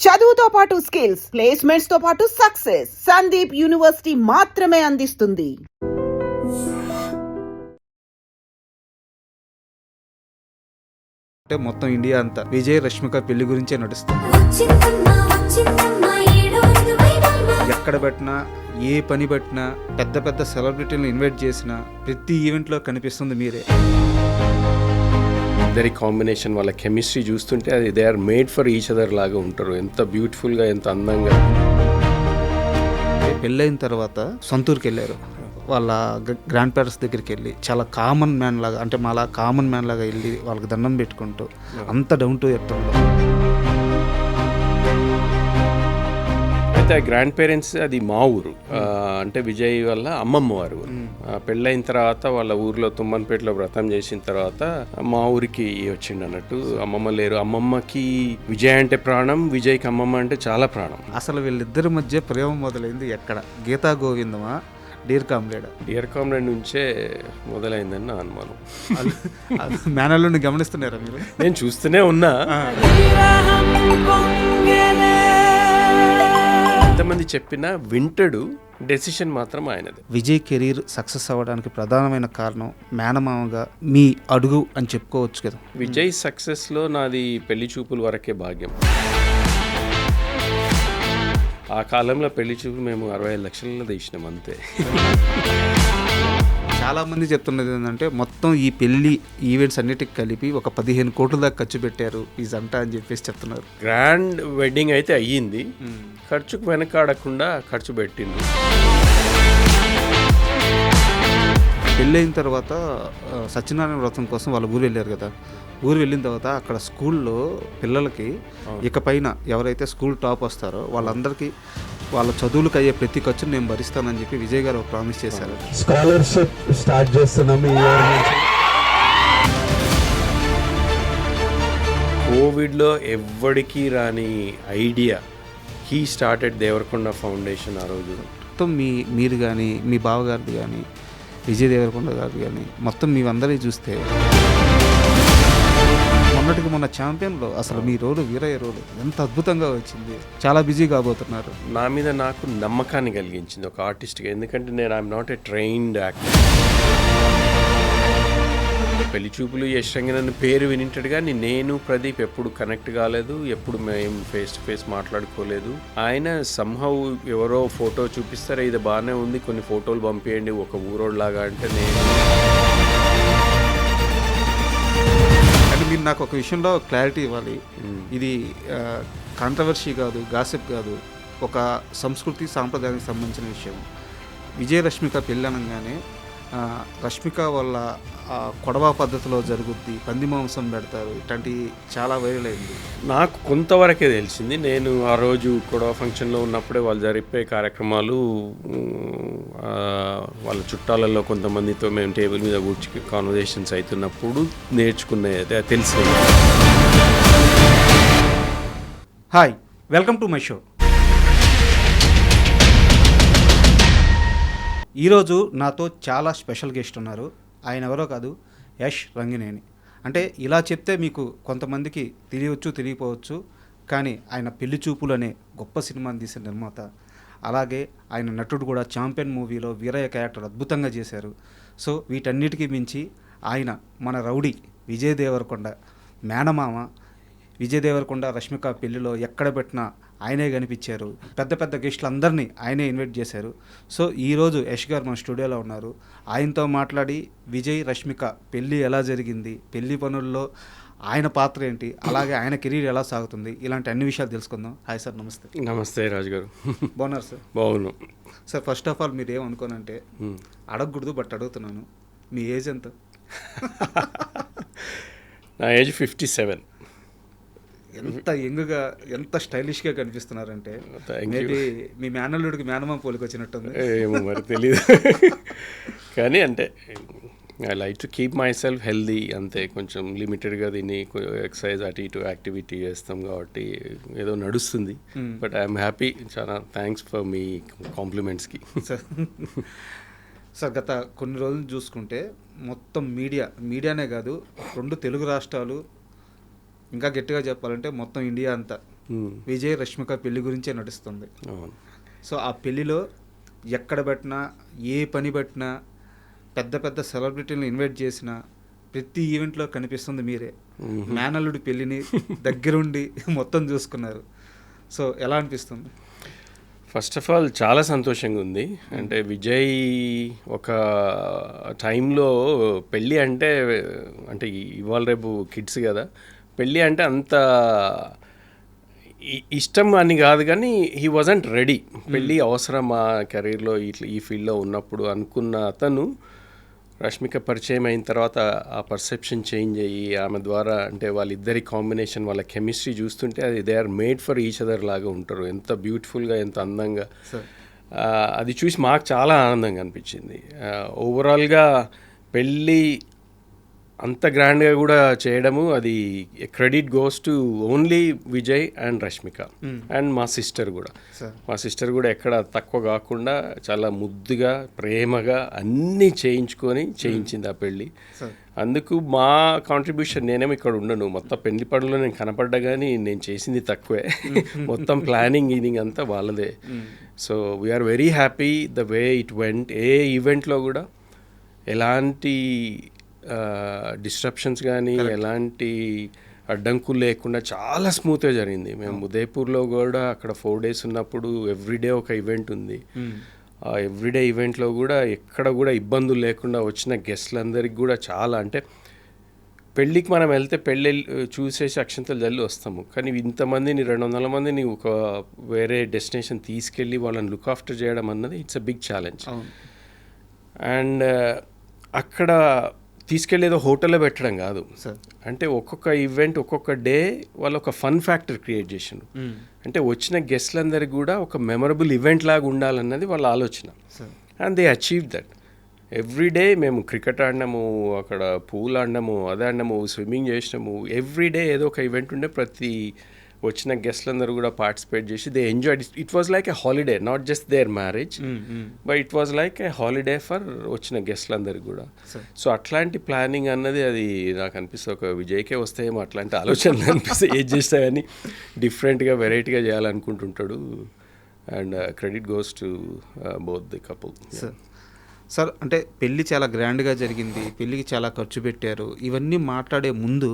చదువుతో పాటు skills, placements తో పాటు సక్సెస్ సందీప్ యూనివర్సిటీ మాత్రమే అందిస్తుంది. అంటే మొత్తం ఇండియా అంతా విజయ్ రష్మిక పెళ్లి గురించే నడుస్తుంది. ఎక్కడ పెట్టినా ఏ పని పెట్టినా పెద్ద పెద్ద సెలబ్రిటీలను ఇన్వైట్ చేసినా ప్రతి ఈవెంట్లో కనిపిస్తుంది మీరే. ఇద్దరి కాంబినేషన్, వాళ్ళ కెమిస్ట్రీ చూస్తుంటే అది they are made for each other లాగా ఉంటారు. ఎంత బ్యూటిఫుల్గా, ఎంత అందంగా. పెళ్ళైన తర్వాత సొంతూరుకి వెళ్ళారు. వాళ్ళ గ్రాండ్ పేరెంట్స్ దగ్గరికి వెళ్ళి చాలా కామన్ మ్యాన్ లాగా, అంటే మాలా కామన్ మ్యాన్ లాగా వెళ్ళి వాళ్ళకి దండం పెట్టుకుంటూ అంత డౌన్ టు ఎర్త్ ఉండదు. అయితే ఆ గ్రాండ్ పేరెంట్స్ అది మా ఊరు, అంటే విజయ్ వాళ్ళ అమ్మమ్మ వారు ఊరు. పెళ్ళైన తర్వాత వాళ్ళ ఊర్లో తుమ్మన్పేటలో వ్రతం చేసిన తర్వాత మా ఊరికి వచ్చిండు అన్నట్టు. అమ్మమ్మ లేరు. అమ్మమ్మకి విజయ్ అంటే ప్రాణం, విజయ్కి అమ్మమ్మ అంటే చాలా ప్రాణం. అసలు వీళ్ళిద్దరి మధ్య ప్రేమ మొదలైంది ఎక్కడ? గీతా గోవిందమా, డియర్ కామ్రేడ్? డియర్ కామ్రేడ్ నుంచే మొదలైందని నా అనుమానం. మేనల్ని గమనిస్తున్నారా మీరు? నేను చూస్తూనే ఉన్నా. ఎంతమంది చెప్పినా వింటడు, డెసిషన్ మాత్రం ఆయనది. విజయ్ కెరీర్ సక్సెస్ అవ్వడానికి ప్రధానమైన కారణం మేనమామగా మీ అడుగు అని చెప్పుకోవచ్చు కదా. విజయ్ సక్సెస్లో నాది పెళ్లి చూపుల వరకే భాగ్యం. ఆ కాలంలో పెళ్లి చూపులు మేము 65 లక్షలలో తీసినాం అంతే. చాలామంది చెప్తున్నది ఏంటంటే మొత్తం ఈ పెళ్లి ఈవెంట్స్ అన్నిటికి కలిపి ఒక 15 కోట్ల దాకా ఖర్చు పెట్టారు ఈ జంట అని చెప్పేసి చెప్తున్నారు. గ్రాండ్ వెడ్డింగ్ అయితే అయ్యింది, ఖర్చుకు వెనకాడకుండా ఖర్చు పెట్టింది. పెళ్ళైన తర్వాత సత్యనారాయణ వ్రతం కోసం వాళ్ళ ఊరు వెళ్ళారు కదా. ఊరు వెళ్ళిన తర్వాత అక్కడ స్కూల్లో పిల్లలకి ఇకపైన ఎవరైతే స్కూల్ టాప్ వస్తారో వాళ్ళందరికీ వాళ్ళ చదువులకు అయ్యే ప్రతి ఖర్చును నేను భరిస్తానని చెప్పి విజయ్ గారు ప్రామిస్ చేశారు. స్కాలర్షిప్ స్టార్ట్ చేస్తున్నాం ఈ ఇయర్ నుంచి. కోవిడ్లో ఎవ్వడికి రాని idea, he started Deverakonda foundation. ఆ రోజు మొత్తం మీరు కానీ, మీ బావగారిది కానీ, విజయ్ దేవరకొండ గారు కానీ, మొత్తం మీవందరినీ చూస్తే మొన్నటికి మొన్న ఛాంపియన్లో అసలు మీ రోలు, వీరయ్య రోలు ఎంత అద్భుతంగా వచ్చింది. చాలా బిజీ కాబోతున్నారు. నా మీద నాకు నమ్మకాన్ని కలిగించింది ఒక ఆర్టిస్ట్గా. ఎందుకంటే నేను I'm not a trained actor. పెళ్లి చూపులు యశ్ రంగనాథన్ పేరు వినింటాడు కానీ నేను ప్రదీప్ ఎప్పుడు కనెక్ట్ కాలేదు, ఎప్పుడు మేము ఫేస్ టు ఫేస్ మాట్లాడుకోలేదు. ఆయన సంహౌ ఎవరో ఫోటో చూపిస్తారా, ఇది బాగానే ఉంది, కొన్ని ఫోటోలు పంపించండి ఒక ఊరోడ్లాగా అంటే నేను. కానీ మీరు నాకు ఒక విషయంలో క్లారిటీ ఇవ్వాలి. ఇది కాంట్రవర్సీ కాదు, గాసిప్ కాదు, ఒక సంస్కృతి సాంప్రదాయానికి సంబంధించిన విషయం. విజయ రష్మిక పెళ్ళి అనగానే రష్మిక వల్ల కొడవ పద్ధతిలో జరుగుద్ది, పంది మాంసం పెడతారు, ఇట్లాంటి చాలా వైరల్ అయింది. నాకు కొంతవరకే తెలిసింది. నేను ఆ రోజు కొడవ ఫంక్షన్లో ఉన్నప్పుడే వాళ్ళు జరిపే కార్యక్రమాలు, వాళ్ళ చుట్టాలలో కొంతమందితో మేము టేబుల్ మీద కూర్చుని కాన్వర్జేషన్స్ అవుతున్నప్పుడు నేర్చుకునేది తెలిసింది. Hi, welcome to my show. ఈరోజు నాతో చాలా స్పెషల్ గెస్ట్ ఉన్నారు. ఆయన ఎవరో కాదు, యశ్ రంగినేని. అంటే ఇలా చెప్తే మీకు కొంతమందికి తెలియవచ్చు, తెలియకపోవచ్చు, కానీ ఆయన పెళ్లి చూపులు అనే గొప్ప సినిమాని తీసిన నిర్మాత. అలాగే ఆయన నటుడు కూడా. ఛాంపియన్ మూవీలో వీరయ్య క్యారెక్టర్ అద్భుతంగా చేశారు. సో వీటన్నిటికీ మించి ఆయన మన రౌడీ విజయ్ దేవరకొండ మేనమామ. విజయ్ దేవరకొండ రష్మిక పెళ్లిలో ఎక్కడ పెట్టినా ఆయనే కనిపించారు. పెద్ద పెద్ద గెస్టులు అందరినీ ఆయనే ఇన్వైట్ చేశారు. సో ఈరోజు యశ్ గారు మన స్టూడియోలో ఉన్నారు. ఆయనతో మాట్లాడి విజయ్ రష్మిక పెళ్ళి ఎలా జరిగింది, పెళ్లి పనుల్లో ఆయన పాత్ర ఏంటి, అలాగే ఆయన కెరీర్ ఎలా సాగుతుంది, ఇలాంటి అన్ని విషయాలు తెలుసుకుందాం. హాయ్ సార్, నమస్తే. నమస్తే రాజు గారు. బాగున్నారు సార్? బాగున్నాను సార్. ఫస్ట్ ఆఫ్ ఆల్ మీరు ఏమనుకోనంటే అడగకూడదు, బట్ అడుగుతున్నాను, మీ ఏజ్ ఎంత? నా ఏజ్ 57. ఎంత యంగ్గా, ఎంత స్టైలిష్గా కనిపిస్తున్నారంటే మేబీ మీ మేనల్లుడికి మేనమామ పోలికి వచ్చినట్టుంది. ఏమో మరి తెలీదు, కానీ అంటే I like to keep my self healthy అంతే. కొంచెం లిమిటెడ్గా తిని ఎక్సర్సైజ్ అటు ఇటు యాక్టివిటీ చేస్తాం కాబట్టి ఏదో నడుస్తుంది. But I'm happy. చాలా థ్యాంక్స్ ఫర్ మీ కాంప్లిమెంట్స్కి. సార్, గత కొన్ని రోజులు చూసుకుంటే మొత్తం మీడియానే కాదు, 2 తెలుగు రాష్ట్రాలు, ఇంకా గట్టిగా చెప్పాలంటే మొత్తం ఇండియా అంతా విజయ్ రష్మిక పెళ్లి గురించే నడుస్తుంది. అవును. సో ఆ పెళ్లిలో ఎక్కడ పెట్టినా, ఏ పని పెట్టినా, పెద్ద పెద్ద సెలబ్రిటీలను ఇన్వైట్ చేసిన ప్రతి ఈవెంట్లో కనిపిస్తుంది మీరే. మేనల్లుడి పెళ్లిని దగ్గరుండి మొత్తం చూసుకున్నారు. సో ఎలా అనిపిస్తుంది? ఫస్ట్ ఆఫ్ ఆల్ చాలా సంతోషంగా ఉంది. అంటే విజయ్ ఒక టైంలో పెళ్ళి అంటే ఇవాళ రేపు కిడ్స్ కదా, పెళ్ళి అంటే అంత ఇష్టం అని కాదు, కానీ హీ వాజంట్ రెడీ. పెళ్ళి అవసరం ఆ కెరీర్లో ఈ ఫీల్డ్లో ఉన్నప్పుడు అనుకున్న అతను రష్మిక పరిచయం అయిన తర్వాత ఆ పర్సెప్షన్ చేంజ్ అయ్యి ఆమె ద్వారా అంటే వాళ్ళిద్దరి కాంబినేషన్, వాళ్ళ కెమిస్ట్రీ చూస్తుంటే అది they are made for each other లాగా ఉంటారు. ఎంత బ్యూటిఫుల్గా, ఎంత అందంగా. అది చూసి మాకు చాలా ఆనందంగా అనిపించింది. ఓవరాల్గా పెళ్ళి అంత గ్రాండ్గా కూడా చేయడము, అది credit goes to only Vijay and Rashmika and మా సిస్టర్ కూడా. మా సిస్టర్ కూడా ఎక్కడ తక్కువ కాకుండా చాలా ముద్దుగా, ప్రేమగా అన్నీ చేయించింది ఆ పెళ్ళి. అందుకు మా కాంట్రిబ్యూషన్, నేనేమో ఇక్కడ ఉండను, మొత్తం పెళ్లి పనుల్లో నేను కనపడ్డా కానీ నేను చేసింది తక్కువే. మొత్తం ప్లానింగ్ అంతా వాళ్ళదే. So we're very happy the way it went. ఏ ఈవెంట్లో కూడా ఎలాంటి డిస్ట్రప్షన్స్ కానీ ఎలాంటి అడ్డంకులు లేకుండా చాలా స్మూత్గా జరిగింది. మేము ఉదయపూర్లో కూడా అక్కడ 4 days ఉన్నప్పుడు ఎవ్రీడే ఒక ఈవెంట్ ఉంది. ఆ ఎవ్రీడే ఈవెంట్లో కూడా ఎక్కడ కూడా ఇబ్బందులు లేకుండా వచ్చిన గెస్ట్లందరికీ కూడా చాలా, అంటే పెళ్ళికి మనం వెళ్తే పెళ్ళి చూసేసి అక్షంతలు జల్లి వస్తాము, కానీ ఇంతమందిని 200 మందిని ఒక వేరే డెస్టినేషన్ తీసుకెళ్ళి వాళ్ళని లుక్ ఆఫ్టర్ చేయడం అన్నది it's a big challenge. And అక్కడ తీసుకెళ్ళేదో హోటల్లో పెట్టడం కాదు, అంటే ఒక్కొక్క ఈవెంట్, ఒక్కొక్క డే వాళ్ళు ఒక ఫన్ ఫ్యాక్టర్ క్రియేట్ చేసిండ్రు. అంటే వచ్చిన గెస్ట్లందరికీ కూడా ఒక మెమరబుల్ ఈవెంట్ లాగా ఉండాలన్నది వాళ్ళ ఆలోచన. And they achieve that. Everyday మేము క్రికెట్ ఆడినాము, అక్కడ పూల్ ఆడినాము, అది ఆడినాము, స్విమ్మింగ్ చేసినాము. ఎవ్రీడే ఏదో ఒక ఈవెంట్ ఉండే, ప్రతి వచ్చిన గెస్ట్లందరూ కూడా పార్టిసిపేట్ చేసి they enjoyed. It was like a holiday, not just their marriage, but it was like a holiday for వచ్చిన గెస్ట్లందరికీ కూడా. సో అట్లాంటి ప్లానింగ్ అన్నది అది నాకు అనిపిస్తుంది ఒక విజయ్కే వస్తాయేమో అట్లాంటి ఆలోచనలు అనిపిస్తాయి. ఏది చేస్తా కానీ డిఫరెంట్గా, వెరైటీగా చేయాలనుకుంటుంటాడు. And credit goes to both the couple. Sir, అంటే పెళ్ళి చాలా గ్రాండ్గా జరిగింది, పెళ్ళికి చాలా ఖర్చు పెట్టారు. ఇవన్నీ మాట్లాడే ముందు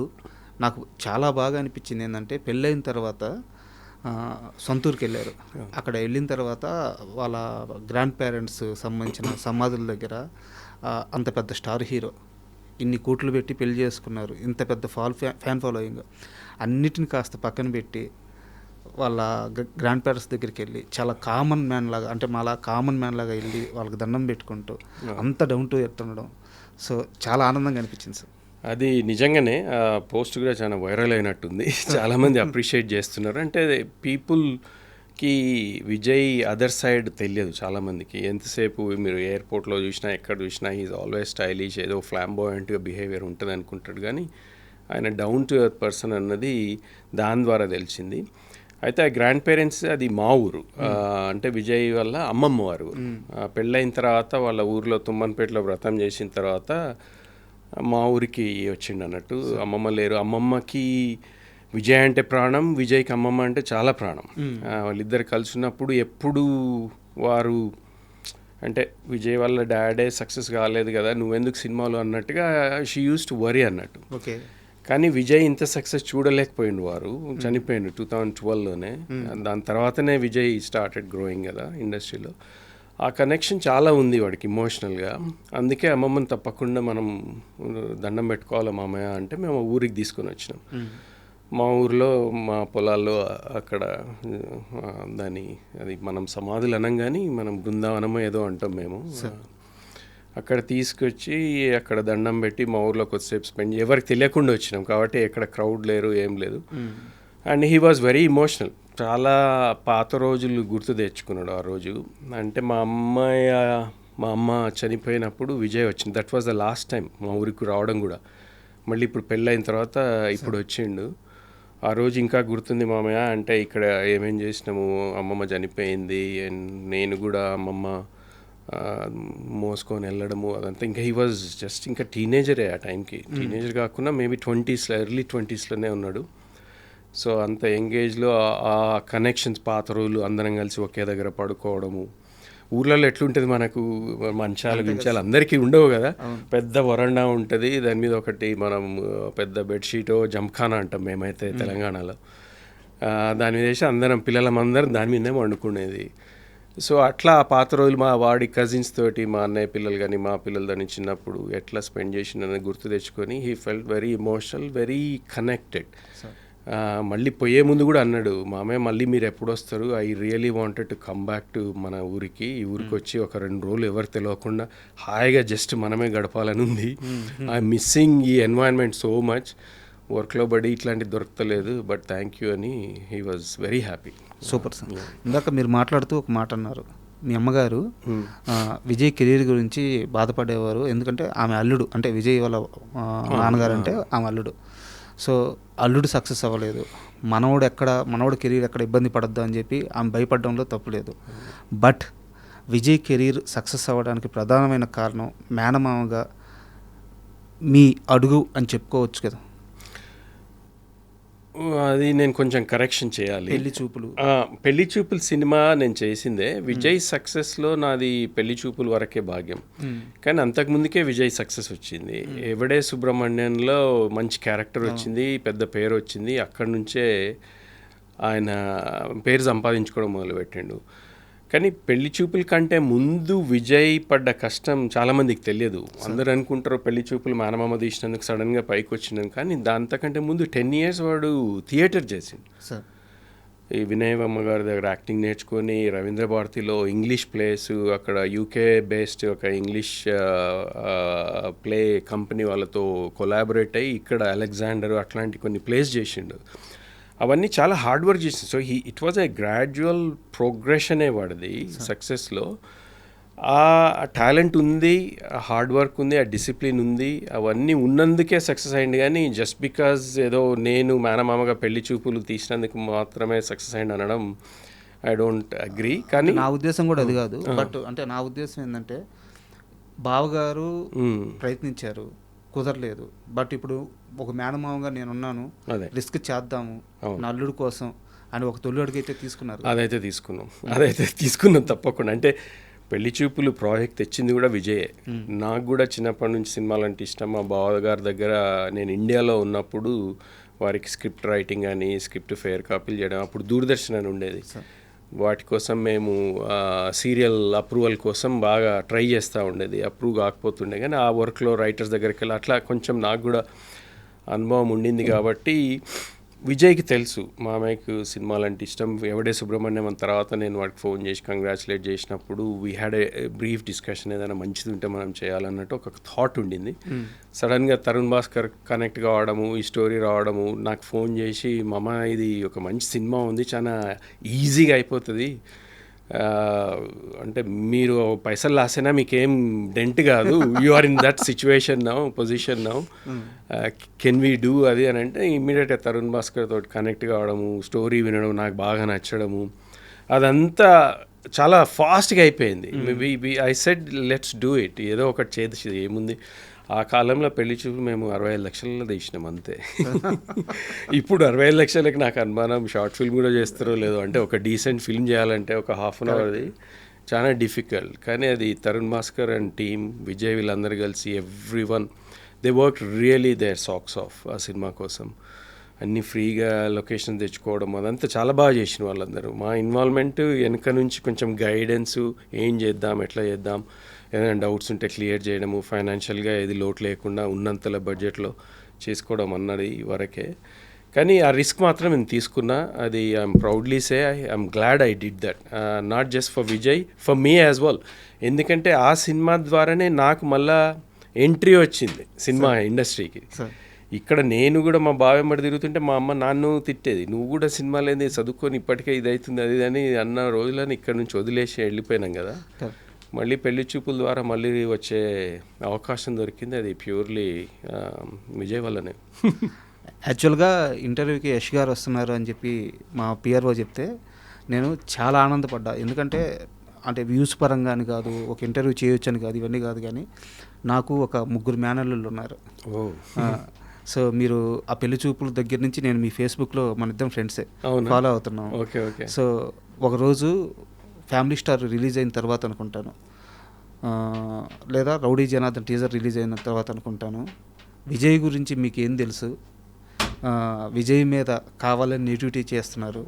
నాకు చాలా బాగా అనిపించింది ఏంటంటే, పెళ్ళైన తర్వాత సొంతూరుకి వెళ్ళారు. అక్కడ వెళ్ళిన తర్వాత వాళ్ళ గ్రాండ్ పేరెంట్స్ సంబంధించిన సమాధుల దగ్గర అంత పెద్ద స్టార్ హీరో ఇన్ని కోట్లు పెట్టి పెళ్లి చేసుకున్నారు, ఇంత పెద్ద ఫ్యాన్ ఫాలోయింగ్, అన్నిటిని కాస్త పక్కన పెట్టి వాళ్ళ గ్రాండ్ పేరెంట్స్ దగ్గరికి వెళ్ళి చాలా కామన్ మ్యాన్ లాగా, అంటే మాలా కామన్ మ్యాన్ లాగా వెళ్ళి వాళ్ళకి దండం పెట్టుకుంటూ అంత డౌన్ టు ఎర్త్ ఉండడం, సో చాలా ఆనందంగా అనిపించింది సార్. అది నిజంగానే ఆ పోస్ట్ కూడా చాలా వైరల్ అయినట్టుంది. చాలామంది అప్రిషియేట్ చేస్తున్నారు. అంటే పీపుల్కి విజయ్ అదర్ సైడ్ తెలియదు చాలామందికి. ఎంతసేపు మీరు ఎయిర్పోర్ట్లో చూసినా, ఎక్కడ చూసినా ఈజ్ ఆల్వేస్ స్టైలిష్, ఏదో ఫ్లాంబోయంట్గా బిహేవియర్ ఉంటుంది అనుకుంటాడు, కానీ ఆయన డౌన్ టు ఎర్త్ పర్సన్ అన్నది దాని ద్వారా తెలిసింది. అయితే ఆ గ్రాండ్ పేరెంట్స్ అది మా ఊరు, అంటే విజయ్ వాళ్ళ అమ్మమ్మ వారు. పెళ్ళైన తర్వాత వాళ్ళ ఊరిలో తుమ్మన్పేటలో వ్రతం చేసిన తర్వాత మా ఊరికి వచ్చిండు అన్నట్టు. అమ్మమ్మ లేరు. అమ్మమ్మకి విజయ్ అంటే ప్రాణం, విజయ్కి అమ్మమ్మ అంటే చాలా ప్రాణం. వాళ్ళిద్దరు కలిసి ఉన్నప్పుడు ఎప్పుడు వారు అంటే విజయ్ వాళ్ళ డాడే సక్సెస్ కాలేదు కదా, నువ్వెందుకు సినిమాలో అన్నట్టుగా షీ యూస్ టు వరీ అన్నట్టు. ఓకే. కానీ విజయ్ ఇంత సక్సెస్ చూడలేకపోయిండు, వారు చనిపోయిండు 2012లోనే. దాని తర్వాతనే విజయ్ స్టార్టెడ్ గ్రోయింగ్ కదా ఇండస్ట్రీలో. ఆ కనెక్షన్ చాలా ఉంది వాడికి ఇమోషనల్గా. అందుకే అమ్మమ్మని తప్పకుండా మనం దండం పెట్టుకోవాలి మామయ్య అంటే మేము ఊరికి తీసుకొని వచ్చినాం. మా ఊరిలో మా పొలాల్లో అక్కడ అది మనం సమాధులు అనం కానీ మనం బృందావనమో ఏదో అంటాం మేము. అక్కడ తీసుకొచ్చి అక్కడ దండం పెట్టి మా ఊర్లో కొద్దిసేపు స్పెండ్, ఎవరికి తెలియకుండా వచ్చినాం కాబట్టి ఎక్కడ క్రౌడ్ లేరు, ఏం లేదు. And he was very emotional. చాలా పాత రోజులు గుర్తు తెచ్చుకున్నాడు ఆ రోజు. అంటే మా అమ్మ చనిపోయినప్పుడు విజయ్ వచ్చింది. That was the last time మా ఊరికి రావడం కూడా. మళ్ళీ ఇప్పుడు పెళ్ళైన తర్వాత ఇప్పుడు వచ్చిండు. ఆ రోజు ఇంకా గుర్తుంది మామయ్య అంటే, ఇక్కడ ఏమేం చేసినాము, అమ్మమ్మ చనిపోయింది అండ్ నేను కూడా అమ్మమ్మ మోసుకొని వెళ్ళడము అదంతా. ఇంకా హీ వాజ్ జస్ట్ ఇంకా టీనేజరే ఆ టైంకి. టీనేజర్ కాకుండా మేబీ 20s, ఎర్లీ 20sలోనే ఉన్నాడు. సో అంత ఎంగేజ్లో ఆ కనెక్షన్స్ పాత రోజులు అందరం కలిసి ఒకే దగ్గర పడుకోవడము. ఊర్లలో ఎట్లుంటుంది మనకు మంచాలు గించాలు అందరికీ ఉండవు కదా, పెద్ద వరండా ఉంటుంది, దాని మీద ఒకటి మనం పెద్ద బెడ్షీటో జంఖానా అంటాం మేమైతే తెలంగాణలో, దాని మీద వేసి అందరం పిల్లలమందరం దాని మీదే వండుకునేది. సో అట్లా ఆ పాత రోజులు మా వాడి కజిన్స్ తోటి, మా అన్నయ్య పిల్లలు కానీ మా పిల్లలు దాన్ని చిన్నప్పుడు ఎట్లా స్పెండ్ చేసిందని గుర్తు తెచ్చుకొని he felt very emotional, very connected. మళ్ళీ పోయే ముందు కూడా అన్నాడు, మామయ్య మళ్ళీ మీరు ఎప్పుడు వస్తారు, I really wanted to come back to మన ఊరికి, ఈ ఊరికి వచ్చి ఒక 2 రోజులు ఎవరు తెలియకుండా హాయిగా జస్ట్ మనమే గడపాలని ఉంది. ఐ మిస్సింగ్ ఈ ఎన్వైరన్మెంట్ సో మచ్, వర్క్లో బడి ఇట్లాంటివి దొరకలేదు, బట్ థ్యాంక్ యూ అని he was very happy. Super sir. ఇందాక మీరు మాట్లాడుతూ ఒక మాట అన్నారు, మీ అమ్మగారు విజయ్ కెరీర్ గురించి బాధపడేవారు, ఎందుకంటే ఆమె అల్లుడు, అంటే విజయ్ వాళ్ళ నాన్నగారు అంటే ఆమె అల్లుడు. సో అల్లుడు సక్సెస్ అవ్వలేదు, మనోడు కెరీర్ ఎక్కడ ఇబ్బంది పడద్దు అని చెప్పి ఆమె భయపడడంలో తప్పులేదు. బట్ విజయ్ కెరీర్ సక్సెస్ అవ్వడానికి ప్రధానమైన కారణం మేనమామగా మీ అడుగు అని చెప్పుకోవచ్చు కదా. అది నేను కొంచెం కరెక్షన్ చేయాలి. పెళ్లి చూపులు సినిమా నేను చేసిందే, విజయ్ సక్సెస్లో నాది పెళ్లి చూపుల వరకే భాగ్యం. కానీ అంతకుముందుకే విజయ్ సక్సెస్ వచ్చింది. ఎవడే సుబ్రహ్మణ్యంలో మంచి క్యారెక్టర్ వచ్చింది, పెద్ద పేరు వచ్చింది, అక్కడి నుంచే ఆయన పేరు సంపాదించుకోవడం మొదలుపెట్టిండు. కానీ పెళ్లి చూపుల కంటే ముందు విజయ్ పడ్డ కష్టం చాలామందికి తెలియదు. అందరూ అనుకుంటారు పెళ్లి చూపులు మేనమామ తీసినందుకు సడన్గా పైకి వచ్చినాను, కానీ దాంతకంటే ముందు 10 years వాడు థియేటర్ చేసిండు. ఈ వినయమ్మ గారి దగ్గర యాక్టింగ్ నేర్చుకొని రవీంద్ర భారతిలో ఇంగ్లీష్ ప్లేస్, అక్కడ యూకే బేస్డ్ ఒక ఇంగ్లీష్ ప్లే కంపెనీ వాళ్ళతో కొలాబరేట్ అయ్యి ఇక్కడ అలెగ్జాండర్ అట్లాంటి కొన్ని ప్లేస్ చేసిండు. అవన్నీ చాలా హార్డ్ వర్క్ చేసింది. So it was a gradual ప్రోగ్రెషనే వాడిది సక్సెస్లో. ఆ టాలెంట్ ఉంది, ఆ హార్డ్ వర్క్ ఉంది, ఆ డిసిప్లిన్ ఉంది, అవన్నీ ఉన్నందుకే సక్సెస్ అయింది. కానీ జస్ట్ బికాజ్ ఏదో నేను మేనమామగా పెళ్లి చూపులు తీసినందుకు మాత్రమే సక్సెస్ అయింది అనడం ఐ డోంట్ అగ్రీ. కానీ నా ఉద్దేశం కూడా అది కాదు. బట్ అంటే నా ఉద్దేశం ఏంటంటే బావగారు ప్రయత్నించారు, కుదరలేదు. బట్ ఇప్పుడు ఒక మేనమామగా నేనున్నాను, రిస్క్ చేద్దాము నా అల్లుడు కోసం అని ఒక తొలి అడుగు అయితే తీసుకున్నారు. అదైతే తీసుకున్నాం తప్పకుండా. అంటే పెళ్లి చూపులు ప్రాజెక్ట్ తెచ్చింది కూడా విజయే. నాకు కూడా చిన్నప్పటి నుంచి సినిమాలు అంటే ఇష్టం. మా బావగారి దగ్గర నేను ఇండియాలో ఉన్నప్పుడు వారికి స్క్రిప్ట్ రైటింగ్ అని, స్క్రిప్ట్ ఫేర్ కాపీలు చేయడం, అప్పుడు దూరదర్శన్ అని ఉండేది, వాటి కోసం మేము సీరియల్ అప్రూవల్ కోసం బాగా ట్రై చేస్తూ ఉండేది. అప్రూవ్ కాకపోతుండే, కానీ ఆ వర్క్లో రైటర్స్ దగ్గరికి వెళ్ళి అట్లా కొంచెం నాకు కూడా అనుభవం ఉండింది. కాబట్టి విజయ్కి తెలుసు మామయ్యకు సినిమాలు అంటే ఇష్టం. ఎవడే సుబ్రహ్మణ్యం అని తర్వాత నేను వాడికి ఫోన్ చేసి కంగ్రాచులేట్ చేసినప్పుడు we had a brief discussion, ఏదైనా మంచిది ఉంటే మనం చేయాలన్నట్టు ఒక థాట్ ఉండింది. సడన్గా తరుణ్ భాస్కర్ కనెక్ట్ కావడము, ఈ స్టోరీ రావడము, నాకు ఫోన్ చేసి మామ ఇది ఒక మంచి సినిమా ఉంది, చాలా ఈజీగా అయిపోతుంది, అంటే మీరు పైసలు లాసైనా మీకేం డెంట్ కాదు, you are in that situation now, position now, can we do అది అని అంటే ఇమ్మీడియట్గా తరుణ్ భాస్కర్ తోటి కనెక్ట్ కావడము, స్టోరీ వినడం, నాకు బాగా నచ్చడము, అదంతా చాలా ఫాస్ట్గా అయిపోయింది. I said let's do it, ఏదో ఒకటి చేసి ఏముంది. ఆ కాలంలో పెళ్లి చూపు మేము 65 లక్షలలో తీసినాం అంతే. ఇప్పుడు 65 లక్షలకి నాకు అనుమానం షార్ట్ ఫిల్మ్ కూడా చేస్తారో లేదో. అంటే ఒక డీసెంట్ ఫిల్మ్ చేయాలంటే ఒక ½ an hourది చాలా డిఫికల్ట్. కానీ అది తరుణ్ భాస్కర్ అండ్ టీమ్, విజయ్ వీళ్ళందరూ కలిసి everyone they work really their socks off ఆ సినిమా కోసం. అన్నీ ఫ్రీగా లొకేషన్ తెచ్చుకోవడం అదంతా చాలా బాగా చేసిన వాళ్ళందరూ. మా ఇన్వాల్వ్మెంట్ వెనక నుంచి కొంచెం గైడెన్సు, ఏం చేద్దాం, ఎట్లా చేద్దాం, ఏదైనా డౌట్స్ ఉంటే క్లియర్ చేయడము, ఫైనాన్షియల్గా ఏది లోటు లేకుండా ఉన్నంతలో బడ్జెట్లో చేసుకోవడం అన్నది వరకే. కానీ ఆ రిస్క్ మాత్రం నేను తీసుకున్నా. అది I'm proudly say I'm glad I did that, not just for Vijay, for me as well. ఎందుకంటే ఆ సినిమా ద్వారానే నాకు మళ్ళా ఎంట్రీ వచ్చింది సినిమా ఇండస్ట్రీకి. ఇక్కడ నేను కూడా మా బావెంబడి తిరుగుతుంటే మా అమ్మ నాన్ను తిట్టేది, నువ్వు కూడా సినిమాలు ఏంది చదువుకొని ఇప్పటికే ఇది అవుతుంది అది అని అన్న రోజులని ఇక్కడ నుంచి వదిలేసి వెళ్ళిపోయినాం కదా. మళ్ళీ పెళ్లి చూపుల ద్వారా మళ్ళీ వచ్చే అవకాశం దొరికింది, అది ప్యూర్లీ విజయ్ వల్లనే. యాక్చువల్గా ఇంటర్వ్యూకి యష్ గారు వస్తున్నారు అని చెప్పి మా పిఆర్ఓ చెప్తే నేను చాలా ఆనందపడ్డా. ఎందుకంటే అంటే వ్యూస్ పరంగా అని కాదు, ఒక ఇంటర్వ్యూ చేయొచ్చు అని కాదు, ఇవన్నీ కాదు, కానీ నాకు ఒక 3 మేనల్లుళ్ళు ఉన్నారు. సో మీరు ఆ పెళ్లి చూపుల దగ్గర నుంచి నేను మీ ఫేస్బుక్లో మన ఇద్దరం ఫ్రెండ్సే అవునా? ఫాలో అవుతున్నాం. Okay okay. సో ఒకరోజు ఫ్యామిలీ స్టార్ రిలీజ్ అయిన తర్వాత అనుకుంటాను, లేదా రౌడీ జనార్దన్ టీజర్ రిలీజ్ అయిన తర్వాత అనుకుంటాను, విజయ్ గురించి మీకు ఏం తెలుసు, విజయ్ మీద కావాలని నెగిటివిటీ చేస్తున్నారు,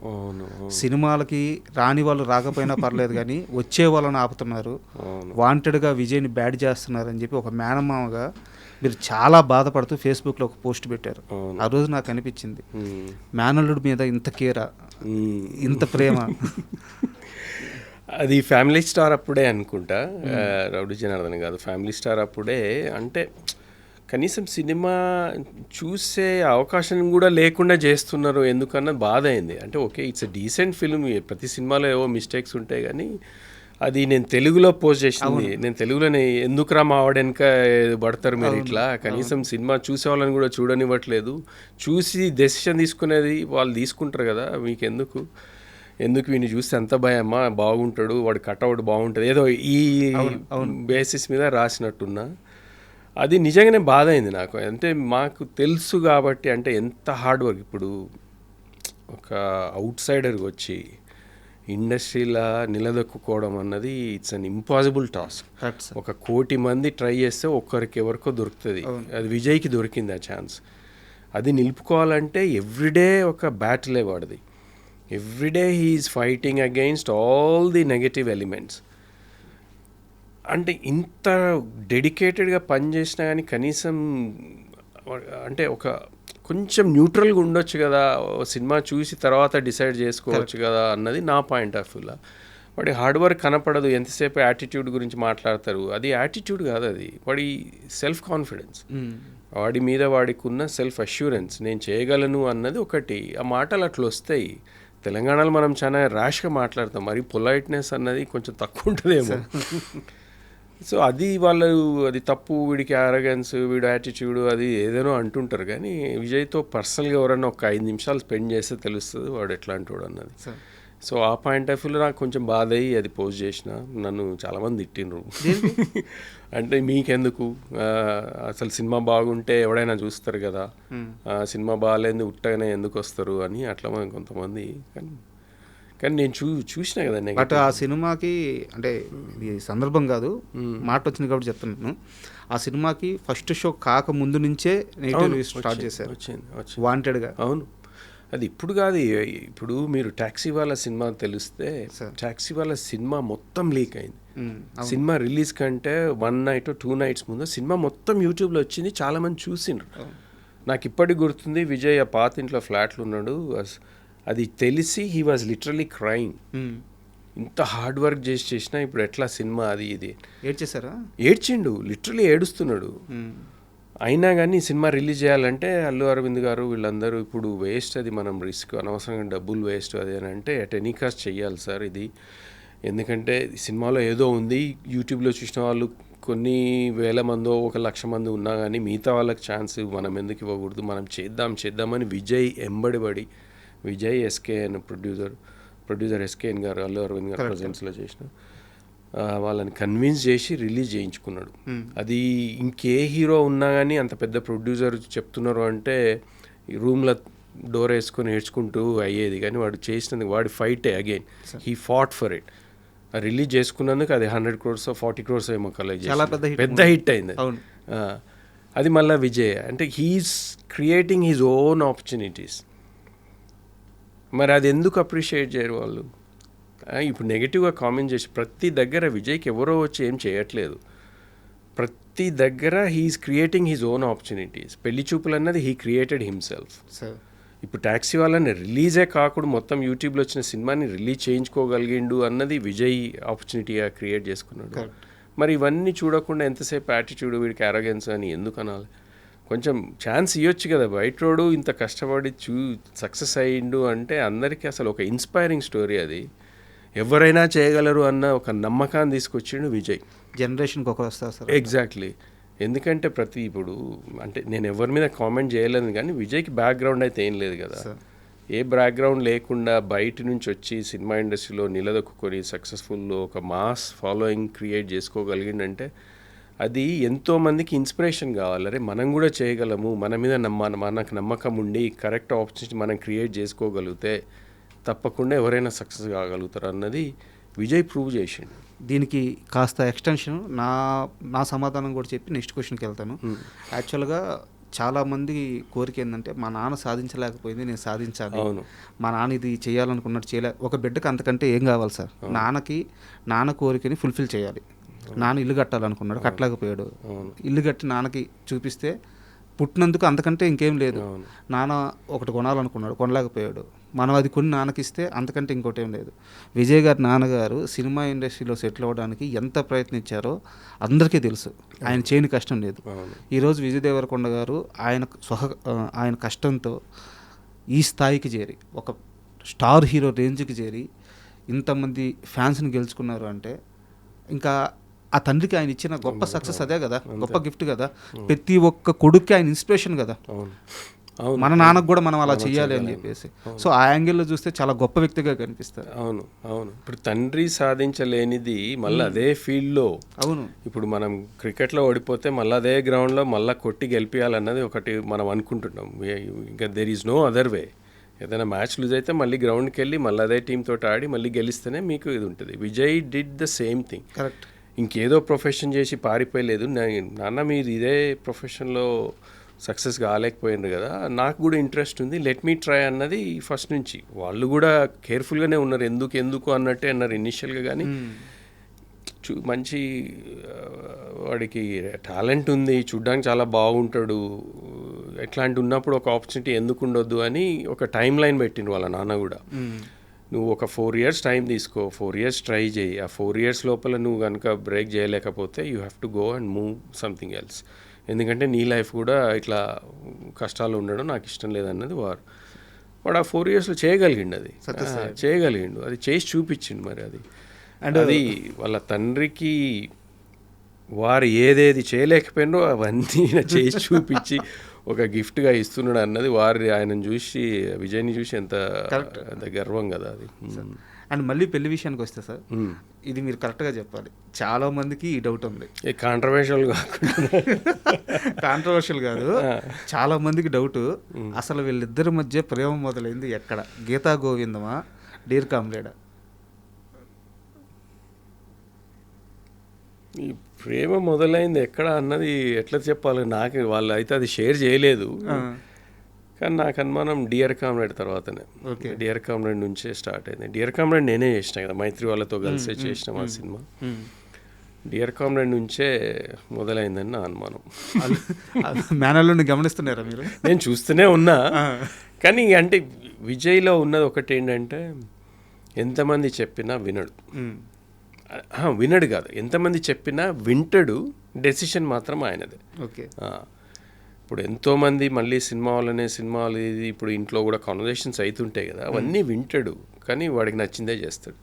సినిమాలకి రాని వాళ్ళు రాకపోయినా పర్లేదు కానీ వచ్చే వాళ్ళని ఆపుతున్నారు, వాంటెడ్గా విజయ్ని బ్యాడ్ చేస్తున్నారు అని చెప్పి ఒక మేనమామగా మీరు చాలా బాధపడుతూ ఫేస్బుక్లో ఒక పోస్ట్ పెట్టారు. ఆ రోజు నాకు అనిపించింది, మేనల్లుడి మీద ఇంత కేరా, ఇంత ప్రేమ. అది ఫ్యామిలీ స్టార్ అప్పుడే అనుకుంటా, రౌడీ జనార్దన్ కాదు, ఫ్యామిలీ స్టార్ అప్పుడే. అంటే కనీసం సినిమా చూసే అవకాశం కూడా లేకుండా చేస్తున్నారు ఎందుకన్నా బాధ అయింది. అంటే okay, it's a decent film, ప్రతి సినిమాలో ఏవో మిస్టేక్స్ ఉంటాయి కానీ అది నేను తెలుగులో పోస్ట్ చేసింది, నేను తెలుగులోనే ఎందుకురా మా ఆవిడెనక పడతారు మీరు ఇట్లా, కనీసం సినిమా చూసే వాళ్ళని కూడా చూడనివ్వట్లేదు, చూసి డెసిషన్ తీసుకునేది వాళ్ళు తీసుకుంటారు కదా, మీకు ఎందుకు వీడిని చూస్తే ఎంత భయమ్మా, బాగుంటాడు, వాడు కట్అవుట్ బాగుంటుంది, ఏదో ఈ బేసిస్ మీద రాసినట్టున్నా. అది నిజంగానే బాధ అయింది నాకు. అంటే మాకు తెలుసు కాబట్టి, అంటే ఎంత హార్డ్ వర్క్. ఇప్పుడు ఒక అవుట్ సైడర్కి వచ్చి ఇండస్ట్రీలో నిలదొక్కుకోవడం అన్నది ఇట్స్ అన్ ఇంపాసిబుల్ టాస్క్. 1,00,00,000 మంది ట్రై చేస్తే ఎవరికో దొరుకుతుంది. అది విజయ్కి దొరికింది ఆ ఛాన్స్. అది నిలుపుకోవాలంటే ఎవ్రీడే ఒక బ్యాటిలే వాడిది. Everyday he's fighting against all the negative elements. అంటే ఇంత డెడికేటెడ్గా పనిచేసినా కానీ కనీసం అంటే ఒక కొంచెం న్యూట్రల్గా ఉండొచ్చు కదా, సినిమా చూసి తర్వాత డిసైడ్ చేసుకోవచ్చు కదా అన్నది నా పాయింట్ ఆఫ్ వ్యూలో. వాడి హార్డ్ వర్క్ కనపడదు, ఎంతసేపు యాటిట్యూడ్ గురించి మాట్లాడతారు. అది యాటిట్యూడ్ కాదు, అది వాడి సెల్ఫ్ కాన్ఫిడెన్స్, వాడి మీద వాడికి ఉన్న సెల్ఫ్ అష్యూరెన్స్, నేను చేయగలను అన్నది ఒకటి. ఆ మాటలు అట్లా వస్తాయి. తెలంగాణలో మనం చాలా ర్యాష్గా మాట్లాడతాం, మరి పొలైట్నెస్ అన్నది కొంచెం తక్కువ ఉంటుందేమో. సో అది అది తప్పు, వీడికి అరగెన్స్, వీడు యాటిట్యూడ్, అది ఏదేనో అంటుంటారు. కానీ విజయ్తో పర్సనల్గా ఎవరన్నా ఒక 5 నిమిషాలు స్పెండ్ చేస్తే తెలుస్తుంది వాడు ఎట్లాంటి వాడు అన్నది. సో ఆ పాయింట్ ఆఫ్ వ్యూలో నాకు కొంచెం బాధ అయ్యి అది పోస్ట్ చేసిన. నన్ను చాలామంది తిట్టిండ్రు, అంటే మీకెందుకు, అసలు సినిమా బాగుంటే ఎవడైనా చూస్తారు కదా, సినిమా బాగాలేదు ఉట్టగానే ఎందుకు వస్తారు అని అట్లా కొంతమంది. కానీ నేను చూసినా కదా. బట్ ఆ సినిమాకి, అంటే ఇది సందర్భం కాదు, మాట వచ్చింది కాబట్టి చెప్తున్నాను, ఆ సినిమాకి ఫస్ట్ షో కాక ముందు నుంచే నెగిటివ్ స్టార్ట్ చేశారు వాంటెడ్గా. అవును, అది ఇప్పుడు కాదు. ఇప్పుడు మీరు టాక్సీ వాళ్ళ సినిమా తెలిస్తే, టాక్సీ వాళ్ళ సినిమా మొత్తం లీక్ అయింది. సినిమా రిలీజ్ కంటే 1 నైట్ 2 నైట్స్ ముందు సినిమా మొత్తం యూట్యూబ్లో వచ్చింది, చాలామంది చూసిండ్రు. నాకు ఇప్పటికి గుర్తుంది, విజయ్ ఆ పాత ఇంట్లో ఫ్లాట్లు ఉన్నాడు, అది తెలిసి హీ వాజ్ లిటరలీ క్రైయింగ్. ఇంత హార్డ్ వర్క్ చేసినా ఇప్పుడు ఎట్లా సినిమా అది ఇది ఏడ్చేసారా? ఏడ్చిండు, లిటరలీ ఏడుస్తున్నాడు. అయినా కానీ సినిమా రిలీజ్ చేయాలంటే అల్లు అరవింద్ గారు వీళ్ళందరూ ఇప్పుడు వేస్ట్, అది మనం రిస్క్, అనవసరంగా డబ్బులు వేస్ట్ అది అని అంటే అట్ ఎనీ కాస్ట్ చెయ్యాలి సార్ ఇది, ఎందుకంటే సినిమాలో ఏదో ఉంది, యూట్యూబ్లో చూసిన వాళ్ళు కొన్ని వేల మందో 1,00,000 మంది ఉన్నా కానీ మిగతా వాళ్ళకి ఛాన్స్ మనం ఎందుకు ఇవ్వకూడదు, మనం చేద్దామని విజయ్ ఎంబడిపడి, విజయ్ ఎస్కేఎన్ ప్రొడ్యూసర్ ఎస్కేఎన్ గారు అల్లు అరవింద్ గారు ప్రజెన్స్లో చేసిన వాళ్ళని కన్విన్స్ చేసి రిలీజ్ చేయించుకున్నాడు. అది ఇంకే హీరో ఉన్నా కానీ అంత పెద్ద ప్రొడ్యూసర్ చెప్తున్నారు అంటే రూమ్లో డోర్ వేసుకొని ఏడ్చుకుంటూ అయ్యేది. కానీ వాడు చేసినందుకు వాడి ఫైటే again he fought for it. Release చేసుకున్నందుకు అది 100 crores 40 crores ఏమో కలెక్ట్ చేసి పెద్ద హిట్ అయింది. అది మళ్ళీ విజయ్, అంటే he's creating his own opportunities. మరి అది ఎందుకు అప్రిషియేట్ చేయరు వాళ్ళు? ఇప్పుడు నెగిటివ్గా కామెంట్ చేసి ప్రతి దగ్గర విజయ్కి ఎవరో వచ్చి ఏం చేయట్లేదు, ప్రతి దగ్గర he's creating his own opportunities. పెళ్లి చూపులు అన్నది హీ క్రియేటెడ్ హిమ్సెల్ఫ్. ఇప్పుడు టాక్సీ వాళ్ళని రిలీజే కాకుండా మొత్తం యూట్యూబ్లో వచ్చిన సినిమాని రిలీజ్ చేయించుకోగలిగిండు అన్నది విజయ్ ఆపర్చునిటీగా క్రియేట్ చేసుకున్నాడు. మరి ఇవన్నీ చూడకుండా ఎంతసేపు యాటిట్యూడ్, వీడికి అరగెన్స్ అని ఎందుకు అనాలి? కొంచెం ఛాన్స్ ఇవ్వచ్చు కదా. బయట రోడ్ ఇంత కష్టపడి సక్సెస్ అయ్యిండు అంటే అందరికీ అసలు ఒక ఇన్స్పైరింగ్ స్టోరీ. అది ఎవరైనా చేయగలరు అన్న ఒక నమ్మకాన్ని తీసుకొచ్చిండు విజయ్. జనరేషన్కి ఒకరు వస్తారు సార్. ఎగ్జాక్ట్లీ. ఎందుకంటే ఇప్పుడు అంటే నేను ఎవరి మీద కామెంట్ చేయలేదు కానీ విజయ్కి బ్యాక్గ్రౌండ్ అయితే ఏం లేదు కదా. ఏ బ్యాక్గ్రౌండ్ లేకుండా బయట నుంచి వచ్చి సినిమా ఇండస్ట్రీలో నిలదొక్కుని సక్సెస్ఫుల్లో ఒక మాస్ ఫాలోయింగ్ క్రియేట్ చేసుకోగలిగిందంటే అది ఎంతోమందికి ఇన్స్పిరేషన్ కావాలి. అరే మనం కూడా చేయగలము, మన మీద మనకు నమ్మకం ఉండి కరెక్ట్ ఆపర్చునిటీ మనం క్రియేట్ చేసుకోగలిగితే తప్పకుండా ఎవరైనా సక్సెస్ కాగలుగుతారు అన్నది విజయ్ ప్రూవ్ చేసిండు. దీనికి కాస్త ఎక్స్టెన్షన్ నా సమాధానం కూడా చెప్పి నెక్స్ట్ క్వశ్చన్కి వెళ్తాను. యాక్చువల్గా చాలామంది కోరిక ఏంటంటే మా నాన్న సాధించలేకపోయింది, నేను సాధించాలి. అవును, మా నాన్న ఇది చేయాలనుకున్నట్టు ఒక బిడ్డకు అంతకంటే ఏం కావాలి సార్? నాన్న కోరికని ఫుల్ఫిల్ చేయాలి. నాన్న ఇల్లు కట్టాలనుకున్నాడు, కట్టలేకపోయాడు. ఇల్లు కట్టి నాన్నకి చూపిస్తే పుట్టినందుకు అంతకంటే ఇంకేం లేదు. నాన్న ఒకటి కొనాలనుకున్నాడు, కొనలేకపోయాడు. మనం అది కొని నాన్నకిస్తే అంతకంటే ఇంకోటి ఏం లేదు. విజయ్ గారి నాన్నగారు సినిమా ఇండస్ట్రీలో సెటిల్ అవ్వడానికి ఎంత ప్రయత్నించారో అందరికీ తెలుసు. ఆయన చేయని కష్టం లేదు. ఈరోజు విజయ్ దేవరకొండ గారు ఆయన కష్టంతో ఈ స్థాయికి చేరి ఒక స్టార్ హీరో రేంజ్కి చేరి ఇంతమంది ఫ్యాన్స్ని గెలుచుకున్నారు అంటే ఇంకా ఆ తండ్రికి ఆయన ఇచ్చిన గొప్ప సక్సెస్ అదే కదా, గొప్ప గిఫ్ట్ కదా. ప్రతి ఒక్క కొడుక్కి ఆయన ఇన్స్పిరేషన్ కదా. మన నాన్నకు కూడా మనం అలా చెయ్యాలి అని చెప్పేసి. సో ఆ యాంగిల్లో చూస్తే చాలా గొప్ప వ్యక్తిగా కనిపిస్తారు. అవును అవును. ఇప్పుడు తండ్రి సాధించలేనిది మళ్ళీ అదే ఫీల్డ్లో. అవును, ఇప్పుడు మనం క్రికెట్లో ఓడిపోతే మళ్ళీ అదే గ్రౌండ్లో మళ్ళీ కొట్టి గెలిపించాలన్నది ఒకటి మనం అనుకుంటున్నాం. ఇంకా there is no other way. ఏదైనా మ్యాచ్ లూజ్ అయితే మళ్ళీ గ్రౌండ్కి వెళ్ళి మళ్ళీ అదే టీంతో ఆడి మళ్ళీ గెలిస్తేనే మీకు ఇది ఉంటుంది. Vijay did the same thing. Correct. ఇంకేదో ప్రొఫెషన్ చేసి పారిపోయలేదు. నాన్న మీరు ఇదే ప్రొఫెషన్లో సక్సెస్ కాలేకపోయిండ్రు కదా, నాకు కూడా ఇంట్రెస్ట్ ఉంది, లెట్ మీ ట్రై అన్నది ఫస్ట్ నుంచి. వాళ్ళు కూడా కేర్ఫుల్గానే ఉన్నారు, ఎందుకు అన్నట్టే అన్నారు ఇనిషియల్గా. కానీ మంచి వాడికి టాలెంట్ ఉంది, చూడ్డానికి చాలా బాగుంటాడు, ఎట్లాంటి ఉన్నప్పుడు ఒక ఆపర్చునిటీ ఎందుకు ఉండొద్దు అని ఒక టైం లైన్ పెట్టిండు వాళ్ళ నాన్న కూడా. నువ్వు ఒక 4 years టైం తీసుకో, 4 years ట్రై చేయి. ఆ 4 years లోపల నువ్వు కనుక బ్రేక్ చేయలేకపోతే you have to go and move something else. ఎందుకంటే నీ లైఫ్ కూడా ఇట్లా కష్టాలు ఉండడం నాకు ఇష్టం లేదన్నది వాడు ఆ 4 yearsలో చేయగలిగిండు. అది చేయగలిగిండు, అది చేసి చూపించిండు. మరి అది అండ్ అది వాళ్ళ తండ్రికి వారు ఏదేది చేయలేకపోయినో అవన్నీ చేసి చూపించి ఒక గిఫ్ట్గా ఇస్తున్నాడు అన్నది ఆయనను చూసి, విజయ్ని చూసి ఎంత గర్వం కదా అది. అండ్ మళ్ళీ పెళ్లి విషయానికి వస్తే సార్, ఇది మీరు కరెక్ట్గా చెప్పాలి. చాలా మందికి ఈ డౌట్ ఉంది. కాంట్రవర్షియల్ కాదు, చాలా మందికి డౌట్, అసలు వీళ్ళిద్దరి మధ్య ప్రేమ మొదలైంది ఎక్కడ? గీతా గోవిందమా, డీర్ కామ్రేడా? ఈ ప్రేమ మొదలైంది ఎక్కడ అన్నది ఎట్లా చెప్పాలి నాకు. వాళ్ళు అయితే అది షేర్ చేయలేదు, కానీ నాకు అనుమానం డియర్ కామ్రేడ్ తర్వాతనే. డియర్ కామ్రేడ్ నుంచే స్టార్ట్ అయింది. డియర్ కామ్రేడ్ నేనే చేసిన కదా, మైత్రి వాళ్ళతో కలిసే చేసిన మా సినిమా. డియర్ కామ్రేడ్ నుంచే మొదలైందని నా అనుమానం. మేనల్ని గమనిస్తున్నారా మీరు? నేను చూస్తూనే ఉన్నా, కానీ అంటే విజయ్లో ఉన్నది ఒకటి ఏంటంటే ఎంతమంది చెప్పినా వినడు. వినడు కాదు, ఎంతమంది చెప్పినా వింటాడు, డెసిషన్ మాత్రం ఆయనదే. ఓకే. ఇప్పుడు ఎంతోమంది మళ్ళీ సినిమాలు ఇది ఇప్పుడు ఇంట్లో కూడా కాన్వర్జేషన్స్ అవుతుంటాయి కదా, అవన్నీ వింటాడు, కానీ వాడికి నచ్చిందే చేస్తాడు.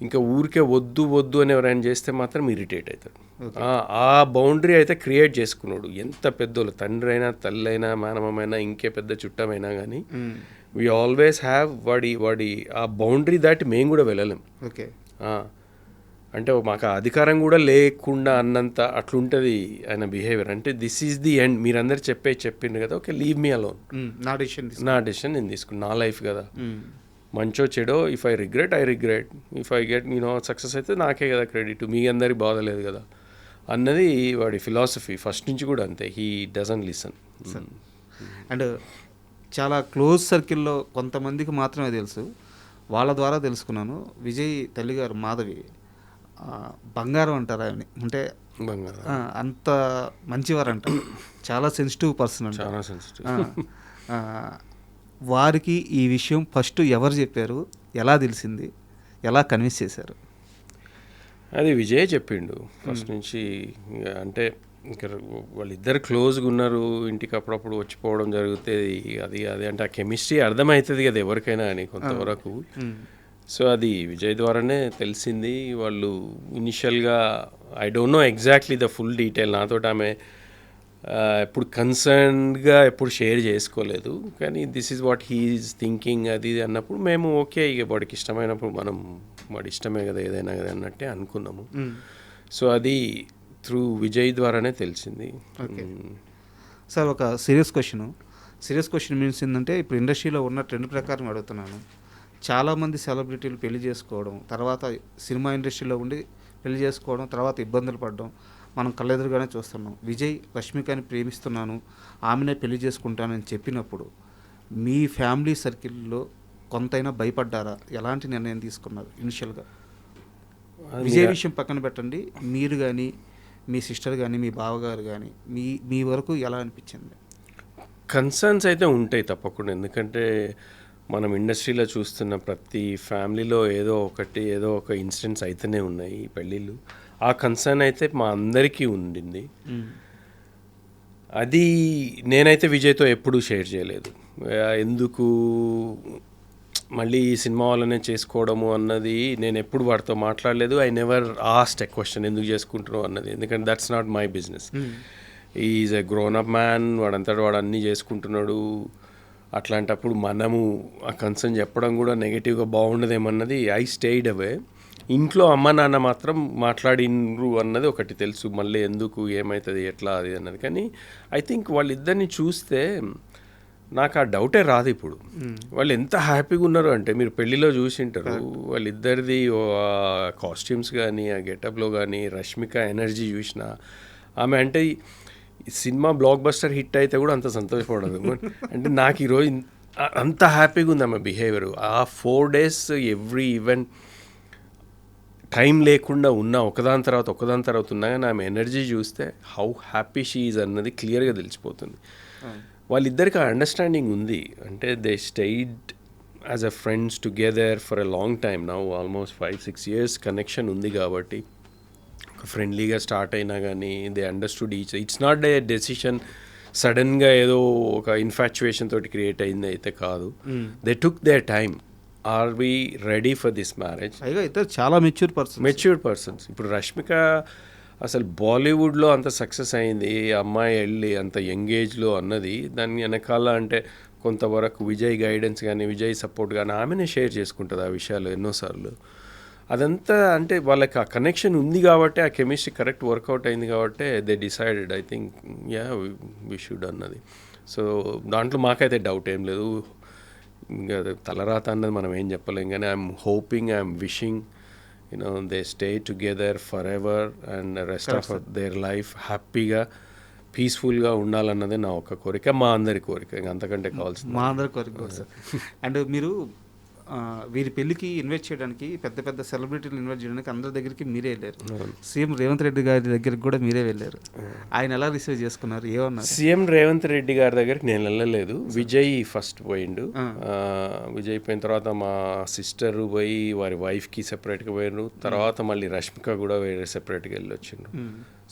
ఇంకా ఊరికే వద్దు అని ఎవరైనా చేస్తే మాత్రం ఇరిటేట్ అవుతాడు. ఆ బౌండరీ అయితే క్రియేట్ చేసుకున్నాడు. ఎంత పెద్దోళ్ళు, తండ్రి అయినా తల్లి అయినా మేనమైనా ఇంకే పెద్ద చుట్టమైనా కానీ వీ ఆల్వేస్ హ్యావ్ వాడి ఆ బౌండరీ దాటి మేము కూడా వెళ్ళలేం. ఓకే. అంటే మాకు అధికారం కూడా లేకుండా అన్నంత అట్లుంటుంది ఆయన బిహేవియర్. అంటే దిస్ ఈజ్ ది ఎండ్, మీరందరూ చెప్పిండ్రు కదా, ఓకే లీవ్ మీ అలోన్, నా డెసిషన్ నేను తీసుకున్నా, నా లైఫ్ కదా, మంచో చెడో, if I regret, if I get success అయితే నాకే కదా క్రెడిట్, మీ అందరికి బాధలేదు కదా అన్నది వాడి ఫిలాసఫీ ఫస్ట్ నుంచి కూడా అంతే. He doesn't listen. అండ్ చాలా క్లోజ్ సర్కిల్లో కొంతమందికి మాత్రమే తెలుసు, వాళ్ళ ద్వారా తెలుసుకున్నాను. విజయ్ తల్లిగారు మాధవి బంగారం అంటారు ఆయన, అంటే అంత మంచివారు అంటారు, చాలా సెన్సిటివ్ పర్సన్ అంట. చాలా సెన్సిటివ్. వారికి ఈ విషయం ఫస్ట్ ఎవరు చెప్పారు, ఎలా తెలిసింది, ఎలా కన్విన్స్ చేశారు? అది విజయ్ చెప్పిండు ఫస్ట్ నుంచి. అంటే ఇంకా వాళ్ళిద్దరు క్లోజ్గా ఉన్నారు, ఇంటికి అప్పుడప్పుడు వచ్చిపోవడం జరుగుతుంది, అది అంటే ఆ కెమిస్ట్రీ అర్థమవుతుంది కదా ఎవరికైనా అని కొంతవరకు. సో అది విజయ్ ద్వారానే తెలిసింది. వాళ్ళు ఇనిషియల్గా I don't know exactly the full detail, నాతో ఆమె ఎప్పుడు కన్సర్న్గా ఎప్పుడు షేర్ చేసుకోలేదు, కానీ this is what he's thinking అది అన్నప్పుడు మేము ఓకే, ఇక వాడికి ఇష్టమైనప్పుడు వాడి ఇష్టమే కదా ఏదైనా కదా అన్నట్టే అనుకున్నాము. సో అది త్రూ విజయ్ ద్వారానే తెలిసింది. ఓకే సార్, ఒక సీరియస్ క్వశ్చన్ మీన్స్ ఏంటంటే, ఇప్పుడు ఇండస్ట్రీలో ఉన్న ట్రెండ్ ప్రకారం అడుగుతున్నాను. చాలామంది సెలబ్రిటీలు పెళ్లి చేసుకోవడం, తర్వాత సినిమా ఇండస్ట్రీలో ఉండి పెళ్లి చేసుకోవడం, తర్వాత ఇబ్బందులు పడడం మనం కళ్ళెదురుగానే చూస్తున్నాం. విజయ్ రష్మికని ప్రేమిస్తున్నాను, ఆమెనే పెళ్లి చేసుకుంటానని చెప్పినప్పుడు మీ ఫ్యామిలీ సర్కిల్లో కొంతైనా భయపడ్డారా? ఎలాంటి నిర్ణయం తీసుకున్నారు ఇనిషియల్గా? విజయ్ విషయం పక్కన పెట్టండి, మీరు కానీ మీ సిస్టర్ కానీ మీ బావగారు కానీ మీ వరకు ఎలా అనిపించింది? కన్సర్న్స్ అయితే ఉంటాయి తప్పకుండా. ఎందుకంటే మనం ఇండస్ట్రీలో చూస్తున్న ప్రతి ఫ్యామిలీలో ఏదో ఒక ఇన్సిడెంట్స్ అయితేనే ఉన్నాయి ఈ పెళ్ళిళ్ళు. ఆ కన్సర్న్ అయితే మా అందరికీ ఉండింది. అది నేనైతే విజయ్తో ఎప్పుడూ షేర్ చేయలేదు. ఎందుకు మళ్ళీ ఈ సినిమా వాళ్ళనే చేసుకోవడము అన్నది నేను ఎప్పుడు వాడితో మాట్లాడలేదు. I never asked a question ఎందుకు చేసుకుంటున్నావు అన్నది. ఎందుకంటే that's not my business. Is a grown up man, వాడంతటా వాడు అన్నీ చేసుకుంటున్నాడు. అట్లాంటప్పుడు మనము ఆ కన్సర్న్ చెప్పడం కూడా నెగిటివ్గా బాగుండదేమన్నది ఐ స్టేడ్ అవే. ఇంట్లో అమ్మ నాన్న మాత్రం మాట్లాడినరు అన్నది ఒకటి తెలుసు. మళ్ళీ ఎందుకు, ఏమవుతుంది, ఎట్లా అది అన్నది. కానీ ఐ థింక్ వాళ్ళిద్దరిని చూస్తే నాకు ఆ డౌటే రాదు ఇప్పుడు. వాళ్ళు ఎంత హ్యాపీగా ఉన్నారు అంటే, మీరు పెళ్ళిలో చూసింటారు వాళ్ళిద్దరిది కాస్ట్యూమ్స్ కానీ ఆ గెటప్లో కానీ రష్మిక ఎనర్జీ చూసిన ఆమె అంటే సినిమా బ్లాక్ బస్టర్ హిట్ అయితే కూడా అంత సంతోషపడదు. అంటే నాకు ఈరోజు అంత హ్యాపీగా ఉంది ఆమె బిహేవియర్. ఆ 4 days ఎవ్రీ ఈవెంట్ టైం లేకుండా ఉన్నా ఒకదాని తర్వాత ఉన్నా కానీ ఆమె ఎనర్జీ చూస్తే హౌ హ్యాపీ షీ ఈజ్ అన్నది క్లియర్గా తెలిసిపోతుంది. వాళ్ళిద్దరికి ఆ అండర్స్టాండింగ్ ఉంది. అంటే they stayed as a friends together for a long time now, almost 5-6 years connection ఉంది. కాబట్టి ఫ్రెండ్లీగా స్టార్ట్ అయినా కానీ they understood each. It's not a decision సడన్గా ఏదో ఒక ఇన్ఫాచ్యుయేషన్ తోటి క్రియేట్ అయింది అయితే కాదు. They took their time. Are we ready for this marriage? పైగా ఇద్దరు చాలా మెచ్యూర్డ్ పర్సన్స్. ఇప్పుడు రష్మిక అసలు బాలీవుడ్లో అంత సక్సెస్ అయింది, అమ్మాయి వెళ్ళి అంత యంగ్ ఏజ్లో అన్నది దాని వెనకాల అంటే కొంతవరకు విజయ్ గైడెన్స్ కానీ విజయ్ సపోర్ట్ కానీ ఆమెనే షేర్ చేసుకుంటుంది ఆ విషయాలు ఎన్నోసార్లు. అదంతా అంటే వాళ్ళకి ఆ కనెక్షన్ ఉంది కాబట్టి, ఆ కెమిస్ట్రీ కరెక్ట్ వర్కౌట్ అయింది కాబట్టి they decided I think we should అన్నది. సో దాంట్లో మాకైతే డౌట్ ఏం లేదు. ఇంకా తలరాత అన్నది మనం ఏం చెప్పలేం. కానీ I'm hoping, I'm wishing they stay together for ever and rest of their life హ్యాపీగా పీస్ఫుల్గా ఉండాలన్నదే నా ఒక కోరిక, మా అందరి కోరిక. ఇంకా అంతకంటే కావాల్సింది మా అందరి కోరిక సార్. అండ్ మీరు వీరి పెళ్ళికి ఇన్వైట్ చేయడానికి పెద్ద సెలబ్రిటీలు ఇన్వైట్ చేయడానికి అందరి దగ్గరికి మీరే వెళ్ళారు. సీఎం రేవంత్ రెడ్డి గారి దగ్గరికి కూడా మీరే వెళ్ళారు. ఆయన ఎలా రిసీవ్ చేసుకున్నారు, ఏమన్నారు? సీఎం రేవంత్ రెడ్డి గారి దగ్గరికి నేను వెళ్ళలేదు. విజయ్ ఫస్ట్ పోయిండు. విజయ్ పోయిన తర్వాత మా సిస్టర్ పోయి వారి వైఫ్కి సెపరేట్గా పోయారు. తర్వాత మళ్ళీ రష్మిక కూడా వేరే సెపరేట్గా వెళ్ళి వచ్చిండ్రు.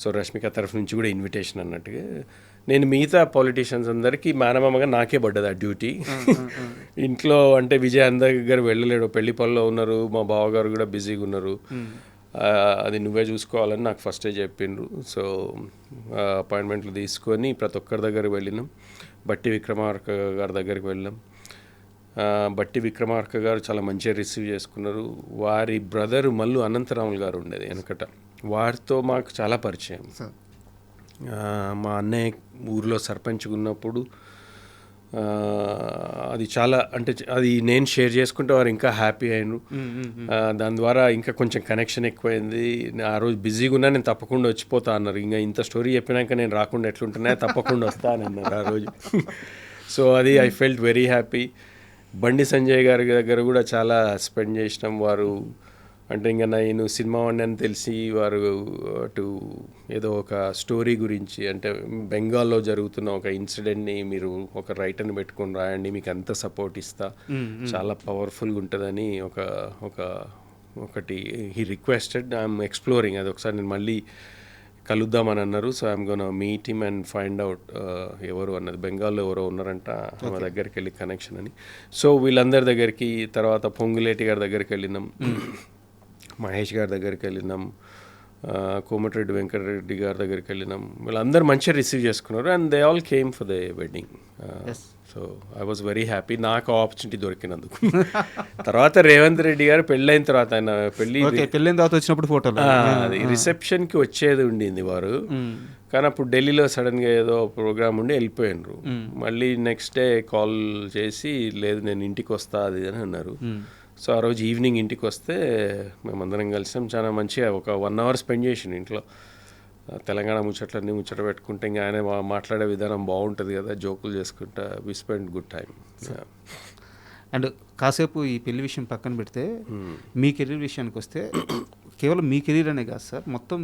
సో రష్మిక తరఫు నుంచి కూడా ఇన్విటేషన్ అన్నట్టుగా. నేను మిగతా పొలిటీషియన్స్ అందరికీ మేనమామగా నాకే పడ్డది ఆ డ్యూటీ. ఇంట్లో అంటే విజయ్ అందరి దగ్గర వెళ్ళలేడు, పెళ్లి పనిలో ఉన్నారు, మా బావగారు కూడా బిజీగా ఉన్నారు, అది నువ్వే చూసుకోవాలని నాకు ఫస్టే చెప్పిండ్రు. సో అపాయింట్మెంట్లు తీసుకొని ప్రతి ఒక్కరి దగ్గరికి వెళ్ళినాం. బట్టి విక్రమార్క గారి దగ్గరికి వెళ్ళాం. బట్టి విక్రమార్క గారు చాలా మంచిగా రిసీవ్ చేసుకున్నారు. వారి బ్రదర్ మల్లు అనంతరాములు గారు ఉండేది వెనకట, వారితో మాకు చాలా పరిచయం. మా అన్నయ్య ఊరిలో సర్పంచ్గా ఉన్నప్పుడు అది చాలా అంటే అది నేను షేర్ చేసుకుంటే వారు ఇంకా హ్యాపీ అయినారు. దాని ద్వారా ఇంకా కొంచెం కనెక్షన్ ఎక్కువైంది. ఆ రోజు బిజీగా ఉన్నా నేను తప్పకుండా వచ్చిపోతా అన్నారు. ఇంకా ఇంత స్టోరీ చెప్పినాక నేను రాకుండా ఎట్లుంటున్నా, తప్పకుండా వస్తానన్నారు ఆ రోజు. సో అది I felt very happy. Bandi Sanjay గారి దగ్గర కూడా చాలా స్పెండ్ చేసినాం. వారు అంటే ఇంకా నేను సినిమా వాడిని అని తెలిసి వారు అటు ఏదో ఒక స్టోరీ గురించి అంటే బెంగాల్లో జరుగుతున్న ఒక ఇన్సిడెంట్ని మీరు ఒక రైటర్ని పెట్టుకొని రాయండి, మీకు అంత సపోర్ట్ ఇస్తా, చాలా పవర్ఫుల్గా ఉంటుందని ఒకటి హీ రిక్వెస్టెడ్. ఐఎమ్ ఎక్స్ప్లోరింగ్ అది. ఒకసారి నేను మళ్ళీ కలుద్దామని అన్నారు. So I'm gonna meet him and find out ఎవరు అన్నది. బెంగాల్లో ఎవరో ఉన్నారంట, మా దగ్గరికి వెళ్ళి కనెక్షన్ అని. సో వీళ్ళందరి దగ్గరికి, తర్వాత పొంగులేటి గారి దగ్గరికి వెళ్ళినాం, మహేష్ గారి దగ్గరికి వెళ్ళినాం, కోమటిరెడ్డి వెంకటరెడ్డి గారి దగ్గరికి వెళ్ళినాం. వీళ్ళందరూ మంచిగా రిసీవ్ చేసుకున్నారు. And they all came for the wedding. So I was very happy నాకు ఆపర్చునిటీ దొరికినందుకు. తర్వాత రేవంత్ రెడ్డి గారు పెళ్ళైన తర్వాత ఆయన పెళ్ళైన తర్వాత వచ్చినప్పుడు ఫోటోలు అది రిసెప్షన్కి వచ్చేది ఉండింది వారు, కానీ అప్పుడు ఢిల్లీలో సడన్గా ఏదో ప్రోగ్రామ్ ఉండి వెళ్ళిపోయినారు. మళ్ళీ నెక్స్ట్ డే కాల్ చేసి లేదు నేను ఇంటికి వస్తా అది అని అన్నారు. సో ఆ రోజు ఈవినింగ్ ఇంటికి వస్తే మేమందరం కలిసాం. చాలా మంచిగా ఒక 1 hour స్పెండ్ చేసిండు ఇంట్లో. తెలంగాణ ముచ్చట్లన్నీ ముచ్చట పెట్టుకుంటే ఇంకా ఆయన మాట్లాడే విధానం బాగుంటుంది కదా, జోకులు చేసుకుంటా. We spend good time. And కాసేపు ఈ పెళ్లి విషయం పక్కన పెడితే మీ కెరీర్ విషయానికి వస్తే కేవలం మీ కెరీర్ అనే కాదు సార్, మొత్తం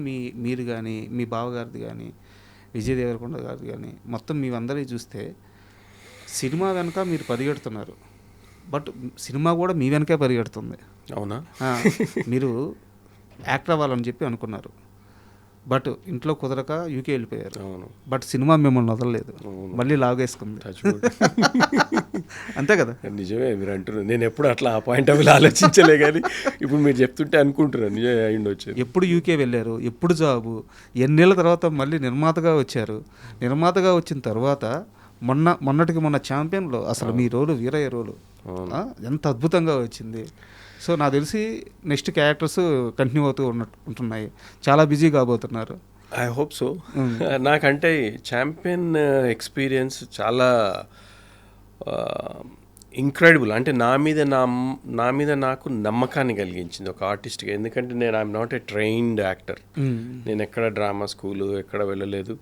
మీరు కానీ మీ బావగారిది కానీ విజయ్ దేవరకొండ గారిది కానీ మొత్తం మీవందరినీ చూస్తే సినిమా వెనక మీరు పరిగెడుతున్నారు, బట్ సినిమా కూడా మీ వెనకే పరిగెడుతుంది. అవునా? మీరు యాక్టర్ అవ్వాలని చెప్పి అనుకున్నారు, బట్ ఇంట్లో కుదరక యూకే వెళ్ళిపోయారు. అవును. బట్ సినిమా మిమ్మల్ని వదలలేదు, మళ్ళీ లాగేసుకుంది. అంతే కదా? నిజమే మీరు అంటున్నారు. నేను ఎప్పుడు అట్లా ఆ పాయింట్ ఆఫ్ వ్యూ ఆలోచించలే, కానీ ఇప్పుడు మీరు చెప్తుంటే అనుకుంటున్నాను నిజమే అయ్యిండొచ్చు. ఎప్పుడు యూకే వెళ్ళారు, ఎప్పుడు జాబు, ఎన్నేళ్ళ తర్వాత మళ్ళీ నిర్మాతగా వచ్చారు. నిర్మాతగా వచ్చిన తర్వాత మొన్నటికి మొన్న ఛాంపియన్లో అసలు మీ రోలు వీరయ్య రోలు ఎంత అద్భుతంగా వచ్చింది. సో నాకు తెలిసి నెక్స్ట్ క్యారెక్టర్స్ కంటిన్యూ అవుతూ ఉంటున్నాయి, చాలా బిజీ కాబోతున్నారు. I hope so. నాకంటే ఛాంపియన్ ఎక్స్పీరియన్స్ చాలా ఇంక్రెడిబుల్. అంటే నా మీద నాకు నమ్మకాన్ని కలిగించింది ఒక ఆర్టిస్ట్గా. ఎందుకంటే I'm not a trained actor. నేను ఎక్కడ డ్రామా స్కూలు ఎక్కడ వెళ్ళలేదు.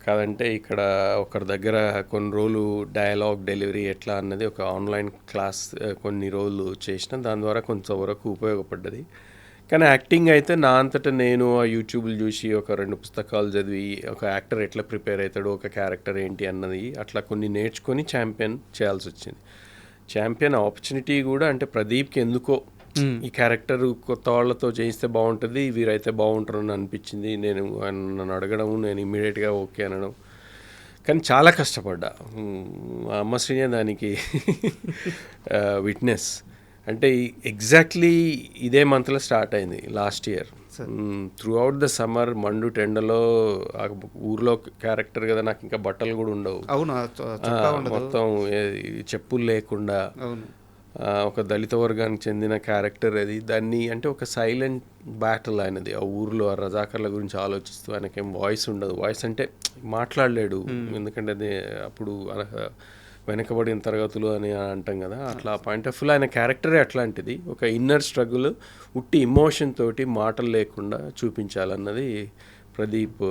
కాదంటే ఇక్కడ ఒకరి దగ్గర కొన్ని రోజులు డైలాగ్ డెలివరీ ఎట్లా అన్నది ఒక ఆన్లైన్ క్లాస్ కొన్ని రోజులు చేసిన, దాని ద్వారా కొంతవరకు ఉపయోగపడ్డది. కానీ యాక్టింగ్ అయితే నా అంతటా నేను ఆ యూట్యూబ్లు చూసి ఒక 2 పుస్తకాలు చదివి ఒక యాక్టర్ ఎట్లా ప్రిపేర్ అవుతాడు, ఒక క్యారెక్టర్ ఏంటి అన్నది అట్లా కొన్ని నేర్చుకొని ఛాంపియన్ చేయాల్సి వచ్చింది. ఛాంపియన్ ఆపర్చునిటీ కూడా అంటే ప్రదీప్కి ఎందుకో ఈ క్యారెక్టర్ కొత్త వాళ్ళతో చేయిస్తే బాగుంటుంది, వీరైతే బాగుంటారు అని అనిపించింది. నన్ను అడగడం, నేను ఇమ్మీడియట్గా ఓకే అనడం. కానీ చాలా కష్టపడ్డా. మా అమ్మ శ్రీనే దానికి విట్నెస్. అంటే ఎగ్జాక్ట్లీ ఇదే మంత్లో స్టార్ట్ అయింది last year. Through out the summer మండు టెండలో ఊర్లో క్యారెక్టర్ కదా, నాకు ఇంకా బట్టలు కూడా ఉండవు. మొత్తం చెప్పులు లేకుండా ఒక దళిత వర్గానికి చెందిన క్యారెక్టర్ అది. దాన్ని అంటే ఒక సైలెంట్ బ్యాటిల్ ఆయనది ఆ ఊర్లో. ఆ రజాకర్ల గురించి ఆలోచిస్తూ ఆయనకేం వాయిస్ ఉండదు. వాయిస్ అంటే మాట్లాడలేడు, ఎందుకంటే అది అప్పుడు వెనకబడిన తరగతులు అని అంటాం కదా, అట్లా పాయింట్ ఆఫ్ వ్యూ ఆయన క్యారెక్టరే అట్లాంటిది. ఒక ఇన్నర్ స్ట్రగుల్, ఉట్టి ఇమోషన్ తోటి మాటలు లేకుండా చూపించాలన్నది ప్రదీప్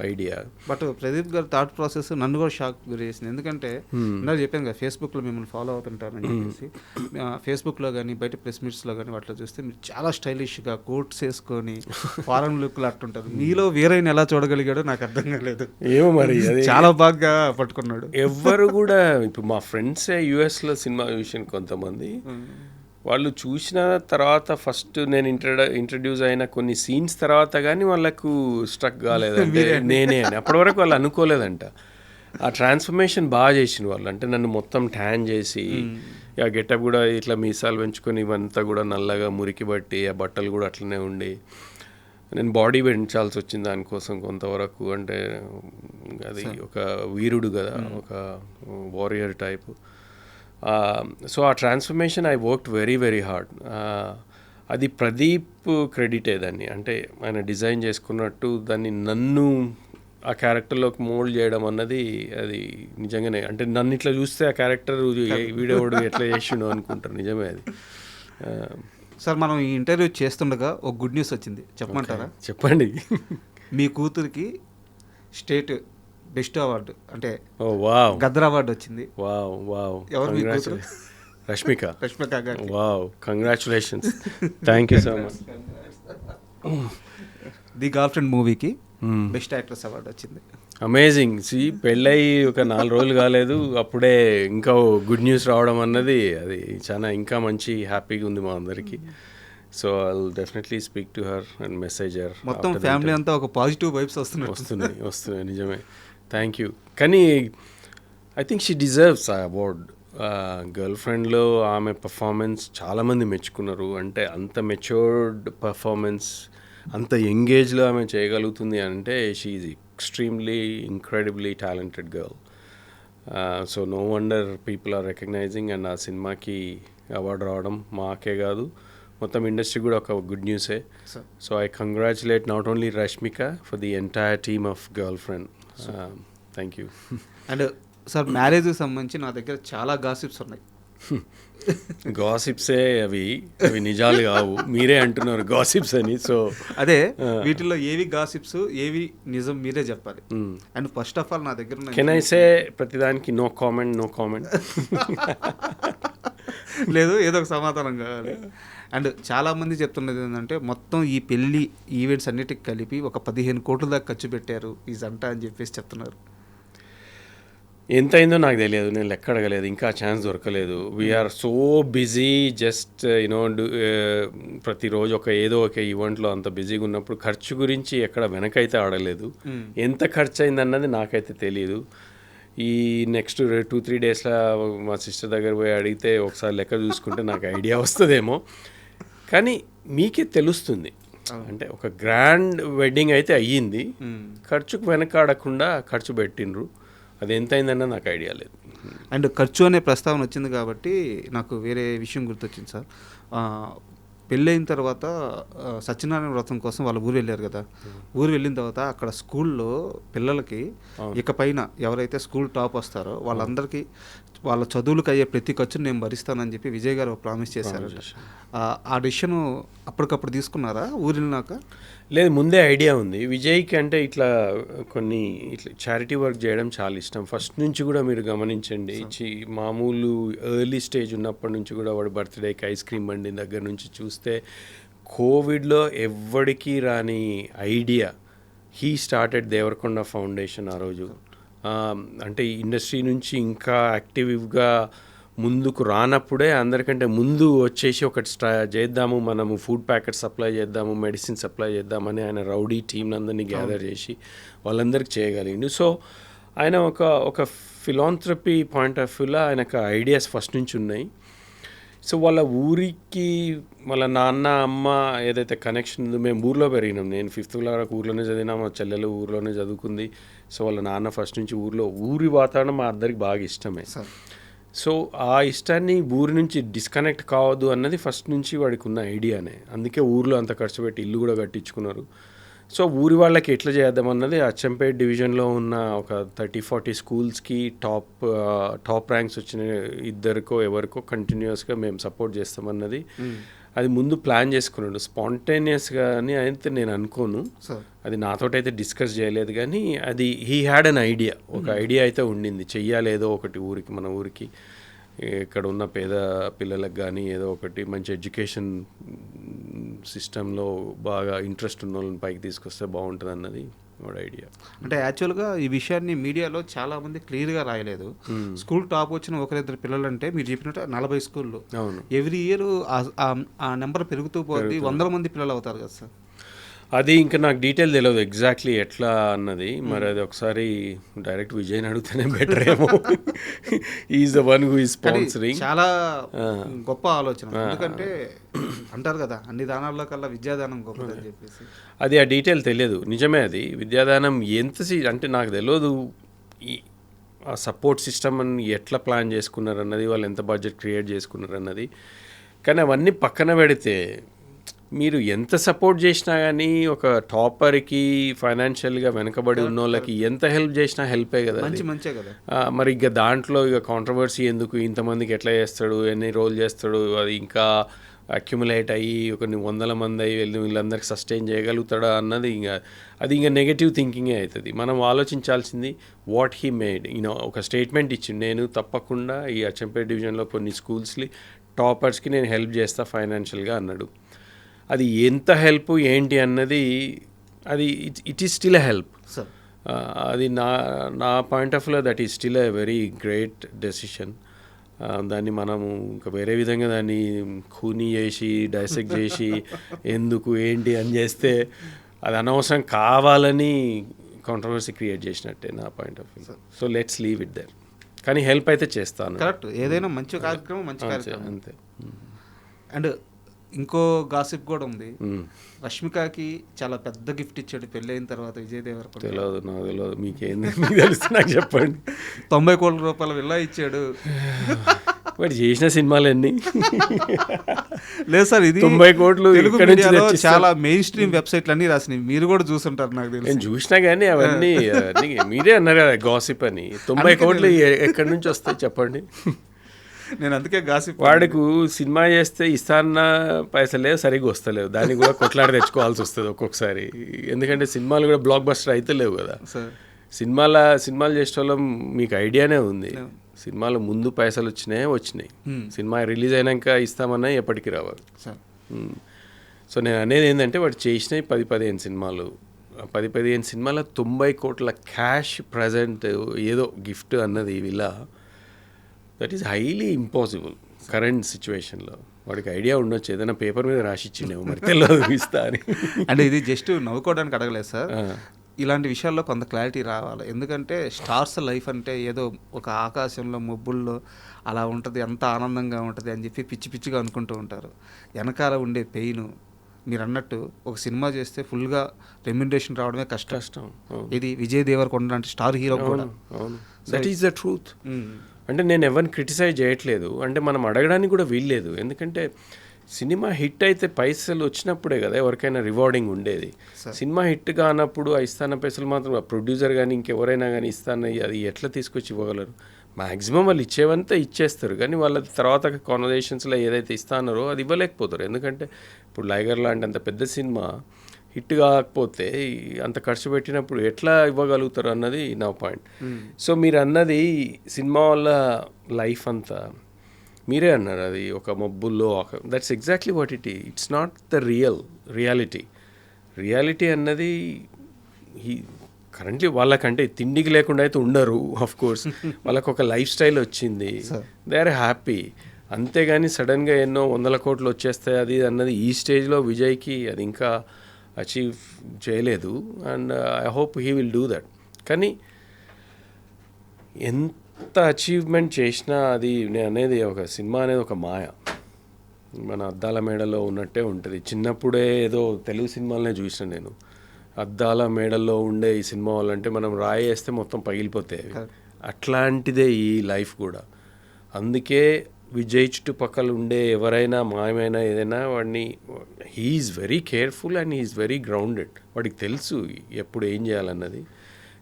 ఐడియా. బట్ ప్రదీప్ గారి థాట్ ప్రాసెస్ నన్ను కూడా షాక్ గురి చేసింది. ఎందుకంటే ఇందాక చెప్పాను కదా, ఫేస్బుక్లో మిమ్మల్ని ఫాలో అవుతుంటారని చెప్పేసి. ఫేస్బుక్లో కానీ బయట ప్రెస్ మీట్స్లో కానీ వాటిలో చూస్తే మీరు చాలా స్టైలిష్గా కోట్స్ వేసుకొని ఫారెన్ లుక్లు అట్టుంటారు. మీలో వీరైన ఎలా చూడగలిగాడో నాకు అర్థం కాలేదు. ఏమో మరి చాలా బాగా పట్టుకున్నాడు. ఎవరు కూడా ఇప్పుడు మా ఫ్రెండ్సే యూఎస్లో సినిమా చూసిన కొంతమంది, వాళ్ళు చూసిన తర్వాత ఫస్ట్ నేను ఇంట్రడ్యూస్ అయిన కొన్ని సీన్స్ తర్వాత కానీ వాళ్ళకు స్ట్రక్ కాలేదంటే నేనే అని. అప్పటి వరకు వాళ్ళు అనుకోలేదంట. ఆ ట్రాన్స్ఫర్మేషన్ బాగా చేసిన వాళ్ళు. అంటే నన్ను మొత్తం ట్యాన్ చేసి ఆ గెటప్ కూడా ఇట్లా మీసాలు పెంచుకొని ఇవంతా కూడా నల్లగా మురికి బట్టి ఆ బట్టలు కూడా అట్లనే ఉండి నేను బాడీ పెంచాల్సి వచ్చింది దానికోసం కొంతవరకు. అంటే అది ఒక వీరుడు కదా, ఒక వారియర్ టైపు. సో ఆ transformation I worked very very hard. అది ప్రదీప్ క్రెడిటే దాన్ని. అంటే ఆయన డిజైన్ చేసుకున్నట్టు దాన్ని నన్ను ఆ క్యారెక్టర్లోకి మోల్డ్ చేయడం అన్నది అది నిజంగానే. అంటే నన్ను ఇట్లా చూస్తే ఆ క్యారెక్టర్ వీడియోడు ఎట్లా చేసిండో అనుకుంటారు. నిజమే అది. సార్ మనం ఈ ఇంటర్వ్యూ చేస్తుండగా ఒక గుడ్ న్యూస్ వచ్చింది, చెప్పమంటారా? చెప్పండి. మీ కూతురికి స్టేట్ బెస్ట్ అవార్డు అంటే గద్దర్ అవార్డు వచ్చింది. ఎవరు మీ కూతురు? రష్మిక గారు. Wow, congratulations. Thank you so much. The girl friend మూవీకి బెస్ట్ యాక్ట్రెస్ అవార్డు వచ్చింది. అమేజింగ్. పెళ్ళయి ఒక 4 రోజులు కాలేదు, అప్పుడే ఇంకా గుడ్ న్యూస్ రావడం అన్నది అది చాలా ఇంకా మంచి హ్యాపీగా ఉంది మా అందరికీ. So I will definitely speak to her and message her. మొత్తం ఫ్యామిలీ అంతా ఒక పాజిటివ్ వైబ్స్ వస్తున్నాయి. నిజమే. Thank you. కానీ ఐ థింక్ షీ డిజర్వ్స్ ఆ అవార్డ్. గర్ల్ ఫ్రెండ్లో ఆమె పర్ఫార్మెన్స్ చాలామంది మెచ్చుకున్నారు. అంటే అంత మెచ్యూర్డ్ పర్ఫార్మెన్స్, అంత యంగేజ్లో ఆమె చేయగలుగుతుంది అంటే she is extremely incredibly talented girl. So no wonder people are recognizing, and ఆ సినిమాకి అవార్డు రావడం మాకే కాదు మొత్తం ఇండస్ట్రీ కూడా ఒక గుడ్ న్యూసే. So I congratulate not only Rashmika for the entire team of girlfriend. Thank you. And sir మ్యారేజ్కి సంబంధించి నా దగ్గర చాలా గాసిప్స్ ఉన్నాయి. గాసిప్సే అవి నిజాలు కావు, మీరే అంటున్నారు గాసిప్స్ అని. సో అదే వీటిల్లో ఏవి గాసిప్స్ ఏవి నిజం మీరే చెప్పాలి. అండ్ ఫస్ట్ ఆఫ్ ఆల్ నా దగ్గర ఉన్న కెన్ ఐ సే ప్రతిదానికి నో కామెంట్ లేదు, ఏదో ఒక సమాధానం కావాలి. అండ్ చాలామంది చెప్తున్నది ఏంటంటే మొత్తం ఈ పెళ్ళి ఈవెంట్స్ అన్నిటికి కలిపి ఒక 15 కోట్ల దాకా ఖర్చు పెట్టారు ఈ జంట అని చెప్పేసి చెప్తున్నారు. ఎంత అయిందో నాకు తెలియదు, నేను లెక్క అడగలేదు, ఇంకా ఛాన్స్ దొరకలేదు. We're so busy, just you know ప్రతిరోజు ఏదో ఒక ఈవెంట్లో అంత బిజీగా ఉన్నప్పుడు ఖర్చు గురించి ఎక్కడ వెనకైతే ఆడలేదు. ఎంత ఖర్చు అయిందన్నది నాకైతే తెలియదు. ఈ నెక్స్ట్ 2-3 డేస్లో మా సిస్టర్ దగ్గర పోయి అడిగితే ఒకసారి లెక్క చూసుకుంటే నాకు ఐడియా వస్తుందేమో, కానీ మీకే తెలుస్తుంది. అంటే ఒక గ్రాండ్ వెడ్డింగ్ అయితే అయ్యింది, ఖర్చుకు వెనకాడకుండా ఖర్చు పెట్టిండ్రు. అది ఎంత అయిందన్న నాకు ఐడియా లేదు. అండ్ ఖర్చు అనే ప్రస్తావన వచ్చింది కాబట్టి నాకు వేరే విషయం గుర్తొచ్చింది సార్. పెళ్ళైన తర్వాత సత్యనారాయణ వ్రతం కోసం వాళ్ళ ఊరు వెళ్ళారు కదా. ఊరు వెళ్ళిన తర్వాత అక్కడ స్కూల్లో పిల్లలకి ఇకపైన ఎవరైతే స్కూల్ టాప్ వస్తారో వాళ్ళందరికీ వాళ్ళ చదువులకు అయ్యే ప్రతి ఖర్చును నేను భరిస్తానని చెప్పి విజయ్ గారు ప్రామిస్ చేశారు. ఆ డెసిషన్ అప్పటికప్పుడు తీసుకున్నారా ఊరు వెళ్ళినాక? లేదు, ముందే ఐడియా ఉంది విజయ్కి. అంటే ఇట్లా చారిటీ వర్క్ చేయడం చాలా ఇష్టం ఫస్ట్ నుంచి కూడా. మీరు గమనించండి, మామూలు ఎర్లీ స్టేజ్ ఉన్నప్పటి నుంచి కూడా వాడు బర్త్డేకి ఐస్ క్రీమ్ బండి దగ్గర నుంచి చూస్తే కోవిడ్లో ఎవ్వడికి రాని idea he started Deverakonda foundation ఆ రోజు. అంటే ఇండస్ట్రీ నుంచి ఇంకా యాక్టివ్గా ముందుకు రానప్పుడే అందరికంటే ముందు వచ్చేసి ఒకటి చేద్దాము, మనము ఫుడ్ ప్యాకెట్ సప్లై చేద్దాము, మెడిసిన్ సప్లై చేద్దామని ఆయన రౌడీ టీంని అందరినీ గ్యాదర్ చేసి వాళ్ళందరికీ చేయగలిగిండు. సో ఆయన ఒక ఫిలాంథ్రపీ పాయింట్ ఆఫ్ వ్యూలో ఆయనకు ఐడియాస్ ఫస్ట్ నుంచి ఉన్నాయి. సో వాళ్ళ ఊరికి వాళ్ళ నాన్న అమ్మ ఏదైతే కనెక్షన్ ఉందో, మేము ఊర్లో పెరిగినాం. నేను 5th వరకు ఊర్లోనే చదివినా, మా చెల్లెలు ఊర్లోనే చదువుకుంది. సో వాళ్ళ నాన్న ఫస్ట్ నుంచి ఊరి వాతావరణం మా అందరికి బాగా ఇష్టమే. సో ఆ ఇష్టాన్ని ఊరి నుంచి డిస్కనెక్ట్ కావద్దు అన్నది ఫస్ట్ నుంచి వాడికి ఉన్న ఐడియానే. అందుకే ఊర్లో అంత ఖర్చు పెట్టి ఇల్లు కూడా కట్టించుకున్నారు. సో ఊరి వాళ్ళకి ఎట్లా చేద్దామన్నది అచ్చంపేట్ డివిజన్లో ఉన్న ఒక 30-40 స్కూల్స్కి టాప్ ర్యాంక్స్ వచ్చిన ఇద్దరికో ఎవరికో కంటిన్యూస్గా మేము సపోర్ట్ చేస్తామన్నది అది ముందు ప్లాన్ చేసుకున్నాడు. స్పాంటేనియస్గా అని అయితే నేను అనుకోను, అది నాతోటైతే డిస్కస్ చేయలేదు. కానీ అది హీ హ్యాడ్ అన్ ఐడియా, ఒక ఐడియా అయితే ఉండింది, చెయ్యాలి ఏదో ఒకటి ఊరికి, మన ఊరికి ఇక్కడ ఉన్న పేద పిల్లలకు కానీ ఏదో ఒకటి మంచి ఎడ్యుకేషన్ సిస్టంలో బాగా ఇంట్రెస్ట్ ఉన్న వాళ్ళని పైకి తీసుకొస్తే బాగుంటుంది అన్నది వాడు ఐడియా. అంటే యాక్చువల్గా ఈ విషయాన్ని మీడియాలో చాలామంది క్లియర్గా రాయలేదు. స్కూల్ టాప్ వచ్చిన 1-2 పిల్లలు అంటే మీరు చెప్పినట్టు 40 స్కూళ్ళు, అవును, ఎవ్రీ ఇయర్ ఆ నెంబర్ పెరుగుతూ పోతుంది, 100 మంది పిల్లలు అవుతారు కదా సార్. అది ఇంకా నాకు డీటెయిల్ తెలియదు ఎగ్జాక్ట్లీ ఎట్లా అన్నది. మరి అది ఒకసారి డైరెక్ట్ విజయ్ని అడిగితేనే బెటర్ ఏమో. Is the one who is sponsoring. చాలా గొప్ప ఆలోచన, ఎందుకంటే అంటారు కదా అన్ని దానాల్లో కల్లా విద్యాదానం గొప్పదని చెప్పేసి. అది ఆ డీటెయిల్ తెలియదు, నిజమే. అది విద్యాదానం అంటే నాకు తెలియదు ఆ సపోర్ట్ సిస్టమ్ అని ఎట్లా ప్లాన్ చేసుకున్నారు అన్నది, వాళ్ళు ఎంత బడ్జెట్ క్రియేట్ చేసుకున్నారు అన్నది. కానీ అవన్నీ పక్కన పెడితే మీరు ఎంత సపోర్ట్ చేసినా కానీ ఒక టాపర్కి ఫైనాన్షియల్గా వెనకబడి ఉన్న వాళ్ళకి ఎంత హెల్ప్ చేసినా హెల్పే కదా, మంచిగా కదా. మరి ఇక దాంట్లో ఇక కాంట్రవర్సీ ఎందుకు, ఇంతమందికి ఎట్లా చేస్తాడు, ఎన్ని రోజులు చేస్తాడు, అది ఇంకా అక్యుములేట్ అయ్యి కొన్ని 100 మంది అయ్యి వీళ్ళందరికీ సస్టైన్ చేయగలుగుతాడా అన్నది అది ఇంకా నెగటివ్ థింకింగే అవుతుంది. మనం ఆలోచించాల్సింది వాట్ హీ మేడ్. ఒక స్టేట్మెంట్ ఇచ్చింది, నేను తప్పకుండా ఈ అచ్చంపేట్ డివిజన్లో కొన్ని స్కూల్స్ని టాపర్స్కి నేను హెల్ప్ చేస్తా ఫైనాన్షియల్గా అన్నాడు. అది ఎంత హెల్ప్ ఏంటి అన్నది అది it is still a help. అది నా పాయింట్ ఆఫ్ వ్యూలో that is still a very great decision. దాన్ని మనము ఇంకా వేరే విధంగా దాన్ని ఖూనీ చేసి డైసెక్ట్ చేసి ఎందుకు ఏంటి అని చేస్తే అది అనవసరం కావాలని కాంట్రవర్సీ క్రియేట్ చేసినట్టే నా point of view. So let's leave it there. కానీ హెల్ప్ అయితే చేస్తాను. కరెక్ట్, ఏదైనా మంచి కార్యక్రమం మంచి కార్యక్రమం అంతే. అండ్ ఇంకో గాసిప్ కూడా ఉంది. రష్మికకి చాలా పెద్ద గిఫ్ట్ ఇచ్చాడు పెళ్ళి అయిన తర్వాత విజయ్ దేవరకొండ. తెలియదు, నాకు తెలియదు. మీకేంది, మీకు తెలుసు నాకు చెప్పండి. 90 కోట్ల రూపాయల విల్లా ఇచ్చాడు. వాడు చేసిన సినిమాలు ఎన్ని? లేదు సార్, ఇది 90 కోట్లు తెలుగు ఇక్కడ నుంచి మీడియాలో తెచ్చిస్తారు. చాలా మెయిన్ స్ట్రీమ్ వెబ్సైట్లు అన్నీ రాసినాయి, మీరు కూడా చూసుంటారు నాకు నేను తెలిసి. చూసినా కానీ అవన్నీ మీరే అన్నారు కదా గాసిప్ అని. 90 కోట్లు ఎక్కడి నుంచి వస్తాయి చెప్పండి? నేను అందుకే గాసిప్. వాడికి సినిమా చేస్తే ఇస్తాన్న పైసలే సరిగ్గా వస్తలేవు, దానికి కూడా కొట్లాడి తెచ్చుకోవాల్సి వస్తుంది ఒక్కొక్కసారి. ఎందుకంటే సినిమాలు కూడా బ్లాక్ బస్టర్ అయితే లేవు కదా. సార్ సినిమాలు చేసే వాళ్ళం మీకు ఐడియానే ఉంది. సినిమాలు ముందు పైసలు వచ్చినాయి. సినిమా రిలీజ్ అయినాక ఇస్తామన్నా ఎప్పటికీ రావాలి. సార్ సో నేను అనేది ఏంటంటే వాడు చేసినవి 10-15 సినిమాలు. 10-15 సినిమాల 90 కోట్ల క్యాష్ ప్రజెంట్ ఏదో గిఫ్ట్ అన్నది ఇలా that is highly impossible current సిచ్యువేషన్లో. వాడికి ఐడియా ఉండొచ్చు, ఏదైనా పేపర్ మీద రాసిచ్చిండేమో, మరి తెలియదు ఇస్తా అని. అంటే ఇది జస్ట్ నవ్వుకోవడానికి అడగలేదు సార్. ఇలాంటి విషయాల్లో కొంత క్లారిటీ రావాలి. ఎందుకంటే స్టార్స్ లైఫ్ అంటే ఏదో ఒక ఆకాశంలో మబ్బుల్లో అలా ఉంటుంది, ఎంత ఆనందంగా ఉంటుంది అని చెప్పి పిచ్చి పిచ్చిగా అనుకుంటూ ఉంటారు. వెనకాల ఉండే పెయిన్, మీరు అన్నట్టు ఒక సినిమా చేస్తే ఫుల్గా రెమ్యునరేషన్ రావడమే కష్టం. ఇది విజయ్ దేవరకొండ అంటే స్టార్ హీరో కూడా. That is the truth. అంటే నేను ఎవరిని క్రిటిసైజ్ చేయట్లేదు, అంటే మనం అడగడానికి కూడా వీల్లేదు. ఎందుకంటే సినిమా హిట్ అయితే పైసలు వచ్చినప్పుడే కదా ఎవరికైనా రివార్డింగ్ ఉండేది. సినిమా హిట్ కానప్పుడు ఇస్తాన పైసలు మాత్రం ప్రొడ్యూసర్ కానీ ఇంకెవరైనా కానీ ఇస్తాన అది ఎట్లా తీసుకొచ్చి ఇవ్వగలరు? మ్యాక్సిమం వాళ్ళు ఇచ్చేవంతా ఇచ్చేస్తారు, కానీ వాళ్ళ తర్వాత కాన్వర్జేషన్స్లో ఏదైతే ఇస్తానారో అది ఇవ్వలేకపోతారు. ఎందుకంటే ఇప్పుడు లైగర్ లాంటి అంత పెద్ద సినిమా హిట్ కాకపోతే అంత ఖర్చు పెట్టినప్పుడు ఎట్లా ఇవ్వగలుగుతారు అన్నది నా పాయింట్. సో మీరు అన్నది సినిమా వల్ల లైఫ్ అంతా మీరే అన్నారు, అది ఒక మబ్బుల్లో that's exactly what it's not the reality అన్నది కరెంట్లీ వాళ్ళకంటే తిండికి లేకుండా అయితే ఉండరు. ఆఫ్ కోర్స్ వాళ్ళకు ఒక లైఫ్ స్టైల్ వచ్చింది, దే ఆర్ హ్యాపీ. అంతేగాని సడన్గా ఎన్నో 100 కోట్లు వచ్చేస్తాయి అది అన్నది ఈ స్టేజ్లో విజయ్కి అది ఇంకా అచీవ్ చేయలేదు. And I hope he will do that. కానీ ఎంత అచీవ్మెంట్ చేసినా అది నేను అనేది ఒక సినిమా అనేది ఒక మాయ, మన అద్దాల మేడలో ఉన్నట్టే ఉంటుంది. చిన్నప్పుడే ఏదో తెలుగు సినిమాలనే చూసిన నేను, అద్దాల మేడల్లో ఉండే ఈ సినిమా వాళ్ళంటే మనం రాయేస్తే మొత్తం పగిలిపోతాయి. అట్లాంటిదే ఈ లైఫ్ కూడా. అందుకే విజయ్ చుట్టుపక్కల ఉండే ఎవరైనా మాయమైనా ఏదైనా వాడిని he's very careful and he's very grounded. వాడికి తెలుసు ఎప్పుడు ఏం చేయాలన్నది.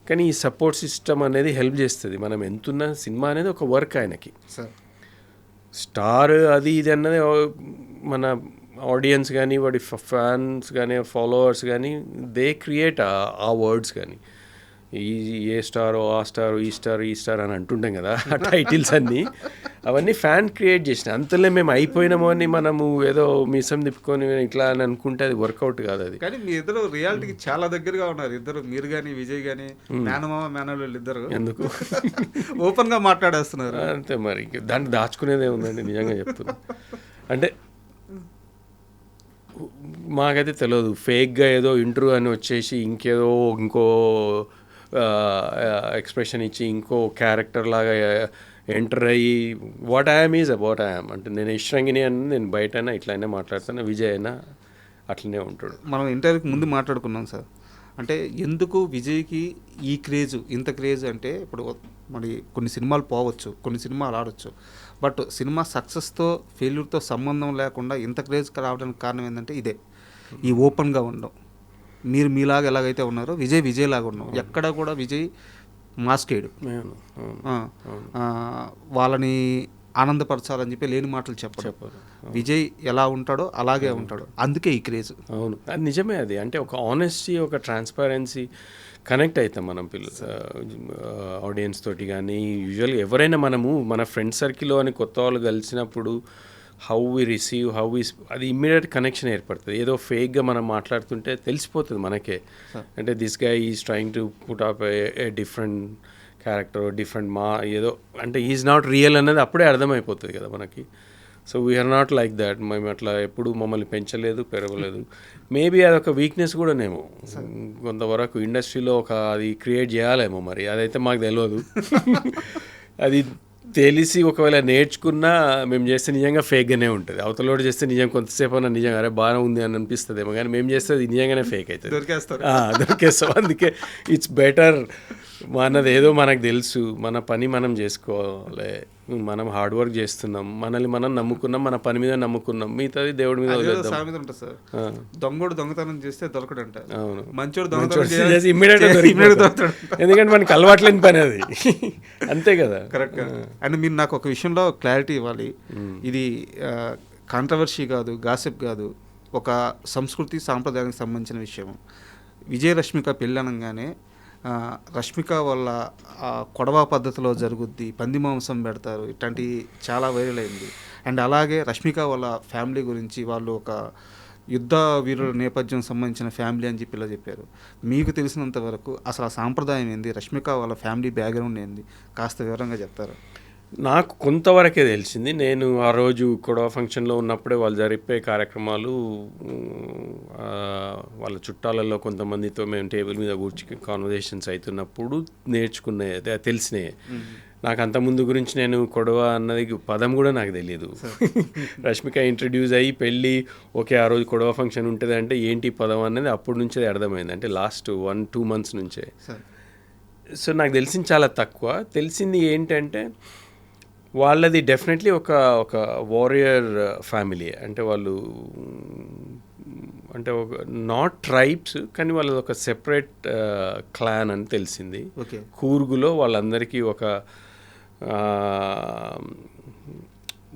కానీ ఈ సపోర్ట్ సిస్టమ్ అనేది హెల్ప్ చేస్తుంది. మనం ఎంతున్న సినిమా అనేది ఒక వర్క్ ఆయనకి. స్టార్ అది ఇది అన్నది మన ఆడియన్స్ కానీ వాడి ఫ్యాన్స్ కానీ ఫాలోవర్స్ కానీ దే క్రియేట్ ఆ వర్డ్స్. కానీ ఏ స్టారో ఆ స్టారు ఈ స్టార్ అని అంటుంటాం కదా, ఆ టైటిల్స్ అన్నీ అవన్నీ ఫ్యాన్ క్రియేట్ చేసిన. అంతలో మేము అయిపోయినామో అని మనము ఏదో మీసం తిప్పుకొని ఇట్లా అని అనుకుంటే అది వర్కౌట్ కాదు. అది కానీ మీ ఇద్దరు రియాలిటీకి చాలా దగ్గరగా ఉన్నారు ఇద్దరు, మీరు కానీ విజయ్ కానీ. మేనమామ మేనల్లుళ్ళు ఇద్దరు ఎందుకు ఓపెన్గా మాట్లాడేస్తున్నారు. అంతే మరి, దాన్ని దాచుకునేదే ఉందండి నిజంగా చెప్తున్నా. అంటే మాకైతే తెలియదు, ఫేక్గా ఏదో ఇంటర్వ్యూ అని వచ్చేసి ఇంకో ఎక్స్ప్రెషన్ ఇచ్చి ఇంకో క్యారెక్టర్ లాగా ఎంటర్ అయ్యి what I'm is about I'm అంటే నేను ఇష్టంగిని అని నేను బయటైనా ఇట్లయినా మాట్లాడుతాను, విజయ్ అయినా అట్లనే ఉంటాడు. మనం ఇంటర్వ్యూకి ముందు మాట్లాడుకున్నాం సార్, అంటే ఎందుకు విజయ్కి ఈ క్రేజ్, ఇంత క్రేజ్ అంటే ఇప్పుడు మరి కొన్ని సినిమాలు పోవచ్చు, కొన్ని సినిమాలు ఆడవచ్చు, బట్ సినిమా సక్సెస్తో ఫెయిల్యూర్తో సంబంధం లేకుండా ఇంత క్రేజ్ రావడానికి కారణం ఏంటంటే ఇదే, ఈ ఓపెన్గా ఉండడం. మీరు మీలాగా ఎలాగైతే ఉన్నారో విజయ్ లాగా ఉన్నాం. ఎక్కడ కూడా విజయ్ మాస్కేడు, వాళ్ళని ఆనందపరచాలని చెప్పి లేని మాటలు చెప్పరు. విజయ్ ఎలా ఉంటాడో అలాగే ఉంటాడు, అందుకే ఈ క్రేజ్. అవును, అది నిజమే. అది అంటే ఒక ఆనెస్టీ, ఒక ట్రాన్స్పరెన్సీ కనెక్ట్ అవుతాం మనం ఆడియన్స్ తోటి. కానీ యూజువల్గా ఎవరైనా మనము మన ఫ్రెండ్ సర్కిల్లో అని కొత్త వాళ్ళు కలిసినప్పుడు హౌ వి రిసీవ్, అది ఇమ్మీడియట్ కనెక్షన్ ఏర్పడుతుంది. ఏదో ఫేక్గా మనం మాట్లాడుతుంటే తెలిసిపోతుంది మనకే, అంటే this guy is trying to put up a different character, different ఏదో అంటే ఈజ్ నాట్ రియల్ అనేది అప్పుడే అర్థమైపోతుంది కదా మనకి. So we're not like that. మేము అట్లా ఎప్పుడు మమ్మల్ని పెంచలేదు, పెరగలేదు. మేబీ అదొక వీక్నెస్ కూడానేమో కొంతవరకు ఇండస్ట్రీలో అది క్రియేట్ చేయాలేమో, మరి అదైతే మాకు తెలియదు. అది తెలిసి ఒకవేళ నేర్చుకున్నా మేము చేస్తే నిజంగా ఫేక్గానే ఉంటుంది. అవతలోడు చేస్తే నిజం కొంతసేపు అన్న నిజంగా అరే బాగానే ఉంది అని అనిపిస్తుందేమో, కానీ మేము చేస్తే అది నిజంగానే ఫేక్ అవుతుంది, దొరికేస్తాం. అందుకే ఇట్స్ బెటర్ మనది ఏదో మనకు తెలుసు, మన పని మనం చేసుకోవాలి, మనం హార్డ్ వర్క్ చేస్తున్నాం, మనల్ని మనం నమ్ముకున్నాం, మన పని మీద నమ్ముకున్నాం, మిగతాది దేవుడి మీద వదిలేద్దాం. దొంగోడు దొంగతనం చేస్తే దొరకడంట, అవును, మంచోడు ఎందుకంటే మనకి అలవాట్లేని పని అది. అంతే కదా, కరెక్ట్. అండ్ మీరు నాకు ఒక విషయంలో క్లారిటీ ఇవ్వాలి. ఇది కాంట్రవర్సీ కాదు, గాసిప్ కాదు, ఒక సంస్కృతి సాంప్రదాయానికి సంబంధించిన విషయం. విజయరశ్మిక పెళ్ళి అనగానే రష్మిక వల్ల కొడవ పద్ధతిలో జరుగుద్ది, పంది మాంసం పెడతారు, ఇట్లాంటి చాలా వైరల్ అయింది. అండ్ అలాగే రష్మిక వాళ్ళ ఫ్యామిలీ గురించి వాళ్ళు ఒక యుద్ధ వీరుల నేపథ్యం సంబంధించిన ఫ్యామిలీ అని చెప్పి ఇలా చెప్పారు. మీకు తెలిసినంత వరకు అసలు ఆ సాంప్రదాయం ఏంది, రష్మిక వాళ్ళ ఫ్యామిలీ బ్యాక్గ్రౌండ్ ఏంది, కాస్త వివరంగా చెప్తారా? నాకు కొంతవరకే తెలిసింది. నేను ఆ రోజు కొడవ ఫంక్షన్లో ఉన్నప్పుడే వాళ్ళు జరిపే కార్యక్రమాలు, వాళ్ళ చుట్టాలలో కొంతమందితో మేము టేబుల్ మీద కూర్చుని కాన్వర్జేషన్స్ అవుతున్నప్పుడు నేర్చుకున్నాయి, తెలిసినాయి. నాకు అంత ముందు గురించి నేను కొడవ అన్నది పదం కూడా నాకు తెలియదు. రష్మిక ఇంట్రడ్యూస్ అయ్యి పెళ్ళి ఓకే ఆ రోజు కొడవ ఫంక్షన్ ఉంటుంది అంటే ఏంటి పదం అనేది అప్పటి నుంచే అర్థమైంది, అంటే లాస్ట్ 1-2 months నుంచే. సో నాకు తెలిసింది చాలా తక్కువ. తెలిసింది ఏంటంటే వాళ్ళది డెఫినెట్లీ ఒక వారియర్ ఫ్యామిలీ, అంటే వాళ్ళు అంటే ఒక నాట్ ట్రైబ్స్, కానీ వాళ్ళది ఒక సెపరేట్ క్లాన్ అని తెలిసింది. కూర్గులో వాళ్ళందరికీ ఒక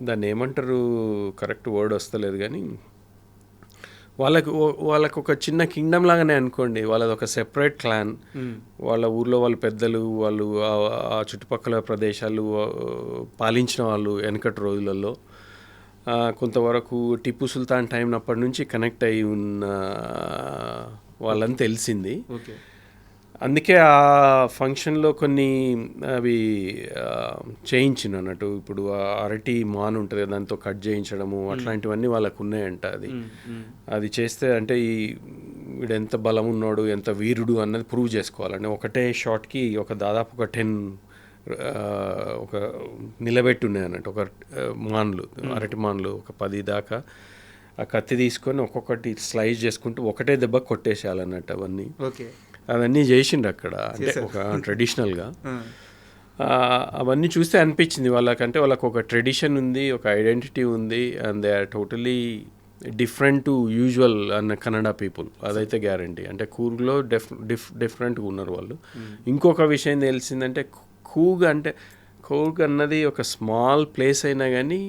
దాన్ని ఏమంటారు, కరెక్ట్ వర్డ్ వస్తలేదు, కానీ వాళ్ళకు ఒక చిన్న కింగ్డమ్ లాగానే అనుకోండి. వాళ్ళది ఒక సెపరేట్ క్లాన్. వాళ్ళ ఊర్లో వాళ్ళ పెద్దలు, వాళ్ళు ఆ చుట్టుపక్కల ప్రదేశాలు పాలించిన వాళ్ళు వెనకటి రోజులలో. కొంతవరకు టిప్పు సుల్తాన్ టైం అప్పటి నుంచి కనెక్ట్ అయి ఉన్న వాళ్ళని తెలిసింది. అందుకే ఆ ఫంక్షన్లో కొన్ని అవి చేయించిన అన్నట్టు. ఇప్పుడు అరటి మాన్ ఉంటుంది, దాంతో కట్ చేయించడము అట్లాంటివన్నీ వాళ్ళకు ఉన్నాయంట. అది చేస్తే అంటే వీడు ఎంత బలం ఉన్నాడు, ఎంత వీరుడు అన్నది ప్రూవ్ చేసుకోవాలంటే ఒకటే షాట్కి దాదాపు ఒక 10 ఒక నిలబెట్టి ఉన్నాయి అన్నట్టు. ఒక మాన్లు, అరటి మాన్లు ఒక 10 దాకా ఆ కత్తి తీసుకొని ఒక్కొక్కటి స్లైస్ చేసుకుంటూ ఒకటే దెబ్బ కొట్టేసేయాలన్నట్టు. అవన్నీ చేసిండ్రు అక్కడ, అంటే ఒక ట్రెడిషనల్గా. అవన్నీ చూస్తే అనిపించింది వాళ్ళకంటే వాళ్ళకు ఒక ట్రెడిషన్ ఉంది, ఒక ఐడెంటిటీ ఉంది, and they are totally different to usual అన్న కన్నడ పీపుల్, అదైతే గ్యారంటీ. అంటే కూర్గ్లో డిఫరెంట్గా ఉన్నారు వాళ్ళు. ఇంకొక విషయం తెలిసిందంటే కూర్గ్ అన్నది ఒక స్మాల్ ప్లేస్ అయినా కానీ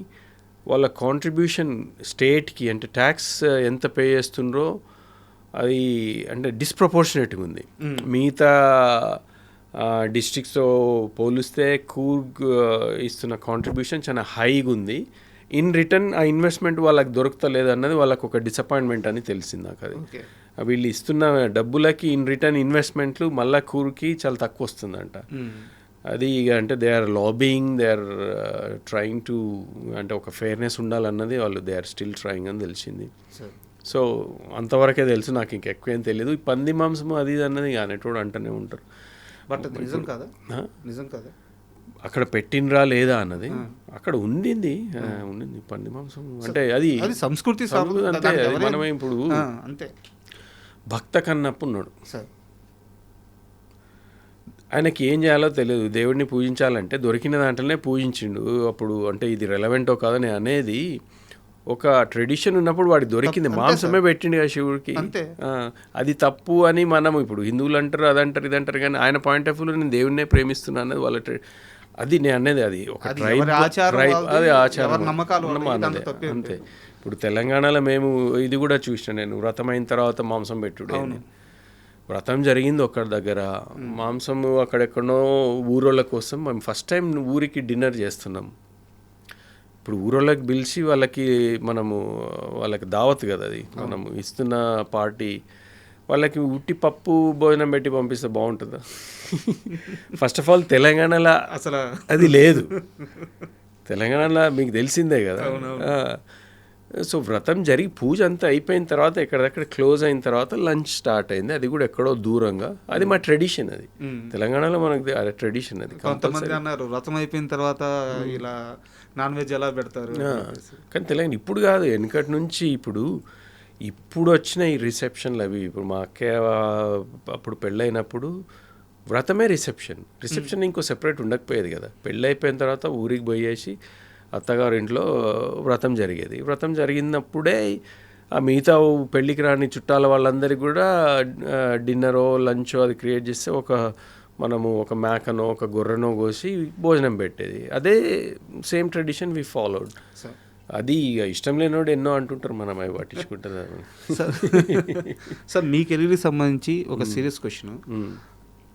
వాళ్ళ కాంట్రిబ్యూషన్ స్టేట్కి, అంటే ట్యాక్స్ ఎంత పే చేస్తుండ్రో అది అంటే డిస్ప్రపోర్షనేట్గా ఉంది. మిగతా డిస్ట్రిక్ట్స్తో పోలిస్తే కూర్గ్ ఇస్తున్న కాంట్రిబ్యూషన్ చాలా హైగా ఉంది. ఇన్ రిటర్న్ ఆ ఇన్వెస్ట్మెంట్ వాళ్ళకి దొరుకుతలేదు అన్నది వాళ్ళకు ఒక డిసప్పాయింట్మెంట్ అని తెలిసింది నాకు. అది వీళ్ళు ఇస్తున్న డబ్బులకి ఇన్ రిటర్న్ ఇన్వెస్ట్మెంట్లు మళ్ళా కూర్కి చాలా తక్కువ వస్తుందంట. అది అంటే they are lobbying, they are trying to, అంటే ఒక ఫెయిర్నెస్ ఉండాలన్నది వాళ్ళు దే ఆర్ స్టిల్ ట్రయింగ్ అని తెలిసింది. సో అంతవరకే తెలుసు, నాకు ఇంకెక్కువ ఏం తెలియదు. ఈ పంది మాంసము అది అన్నది అనేటోడు అంటూనే ఉంటారు. బట్ నిజం కాదా, నిజం కాదా అక్కడ పెట్టినరా లేదా అన్నది అక్కడ ఉండింది పంది మాంసం. అంటే అది సంస్కృతి అంతే. మనమే ఇప్పుడు అంతే. భక్త కన్నప్ప ఉన్నాడు, ఆయనకి ఏం చేయాలో తెలియదు. దేవుడిని పూజించాలంటే దొరికిన దాంట్లోనే పూజించిండు. అప్పుడు అంటే ఇది రెలవెంటో కాదని అనేది ఒక ట్రెడిషన్ ఉన్నప్పుడు వాడికి దొరికింది, మాంసమే పెట్టిండు కదా శివుడికి. అది తప్పు అని మనం ఇప్పుడు హిందువులు అంటారు, అదంటారు, ఇదంటారు, కానీ ఆయన పాయింట్ ఆఫ్ వ్యూలో నేను దేవుడినే ప్రేమిస్తున్నా అన్నది వాళ్ళ అది నేను అనేది. అది ఒక ట్రైబ్, అది ఆచారం అంతే. ఇప్పుడు తెలంగాణలో మేము ఇది కూడా చూసిన, నేను వ్రతం అయిన తర్వాత మాంసం పెట్టుడు. వ్రతం జరిగింది ఒక్కడి దగ్గర, మాంసం అక్కడెక్కడో ఊరోళ్ళ కోసం మేము ఫస్ట్ టైం ఊరికి డిన్నర్ చేస్తున్నాం. ఇప్పుడు ఊరోళ్ళకి పిలిచి వాళ్ళకి దావత్ కదా అది, మనము ఇస్తున్న పార్టీ. వాళ్ళకి ఉట్టి పప్పు భోజనం పెట్టి పంపిస్తే బాగుంటుందా? ఫస్ట్ ఆఫ్ ఆల్ తెలంగాణలో అసలు అది లేదు. తెలంగాణలో మీకు తెలిసిందే కదా. సో వ్రతం జరిగి పూజ అంతా అయిపోయిన తర్వాత ఎక్కడెక్కడ క్లోజ్ అయిన తర్వాత లంచ్ స్టార్ట్ అయింది. అది కూడా ఎక్కడో దూరంగా. అది మా ట్రెడిషన్. అది తెలంగాణలో మనకు ట్రెడిషన్. అది కొంతమంది అన్నారు వ్రతం అయిపోయిన తర్వాత ఇలా నాన్ వెజ్ ఎలా పెడతారు, కానీ తెలంగాణ ఇప్పుడు కాదు, వెనకటి నుంచి. ఇప్పుడు వచ్చిన ఈ రిసెప్షన్లు అవి, ఇప్పుడు మా అక్కయ్య అప్పుడు పెళ్ళైనప్పుడు వ్రతమే రిసెప్షన్ ఇంకో సెపరేట్ ఉండకపోయేది కదా. పెళ్ళి అయిపోయిన తర్వాత ఊరికి పోయేసి అత్తగారి ఇంట్లో వ్రతం జరిగేది. వ్రతం జరిగినప్పుడే ఆ మిగతా పెళ్ళికి రాని చుట్టాల వాళ్ళందరికీ కూడా డిన్నరో లంచో అది క్రియేట్ చేస్తే మనము ఒక మేకనో ఒక గొర్రెనో కోసి భోజనం పెట్టేది. అదే సేమ్ ట్రెడిషన్ వి ఫాలోడ్. అది ఇష్టం లేనివాడు ఎన్నో అంటుంటారు, మనం అవి పట్టించుకుంటారు. సార్ మీ కెరీర్కి సంబంధించి ఒక సీరియస్ క్వశ్చన్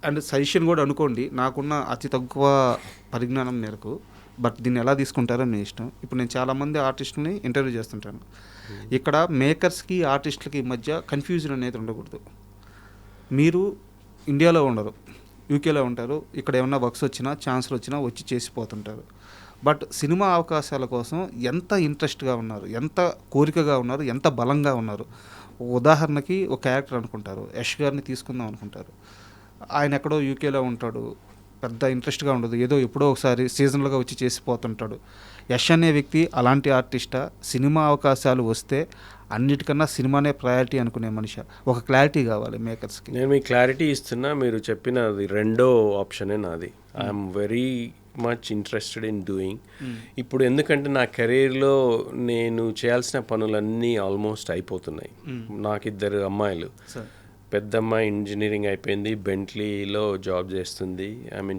అండ్ సజెషన్ కూడా అనుకోండి, నాకున్న అతి తక్కువ పరిజ్ఞానం మేరకు, బట్ దీన్ని ఎలా తీసుకుంటారో మీ ఇష్టం. ఇప్పుడు నేను చాలామంది ఆర్టిస్టులని ఇంటర్వ్యూ చేస్తుంటాను. ఇక్కడ మేకర్స్కి ఆర్టిస్టులకి మధ్య కన్ఫ్యూజన్ అనేది ఉండకూడదు. మీరు ఇండియాలో ఉండరు, యూకేలో ఉంటారు. ఇక్కడ ఏమన్నా వర్క్స్ వచ్చినా ఛాన్సులు వచ్చినా వచ్చి చేసిపోతుంటారు. బట్ సినిమా అవకాశాల కోసం ఎంత ఇంట్రెస్ట్గా ఉన్నారు, ఎంత కోరికగా ఉన్నారు, ఎంత బలంగా ఉన్నారు. ఉదాహరణకి ఒక క్యారెక్టర్ అనుకుంటారు, యష్ గారిని తీసుకుందాం అనుకుంటారు. ఆయన ఎక్కడో యూకేలో ఉంటాడు, పెద్ద ఇంట్రెస్ట్గా ఉండదు, ఏదో ఎప్పుడో ఒకసారి సీజనల్గా వచ్చి చేసిపోతుంటాడు. యష్ అనే వ్యక్తి అలాంటి ఆర్టిస్టా? సినిమా అవకాశాలు వస్తే అన్నిటికన్నా సినిమానే ప్రయారిటీ అనుకునే మనిషి? ఒక క్లారిటీ కావాలి మేకర్స్కి. నేను మీకు క్లారిటీ ఇస్తున్నా. మీరు చెప్పినది రెండో ఆప్షనే నాది. I'm very much interested in doing. ఇప్పుడు ఎందుకంటే నా కెరీర్లో నేను చేయాల్సిన పనులన్నీ ఆల్మోస్ట్ అయిపోతున్నాయి. నాకు 2 అమ్మాయిలు. పెద్ద అమ్మాయి ఇంజనీరింగ్ అయిపోయింది, బెంట్లీలో జాబ్ చేస్తుంది.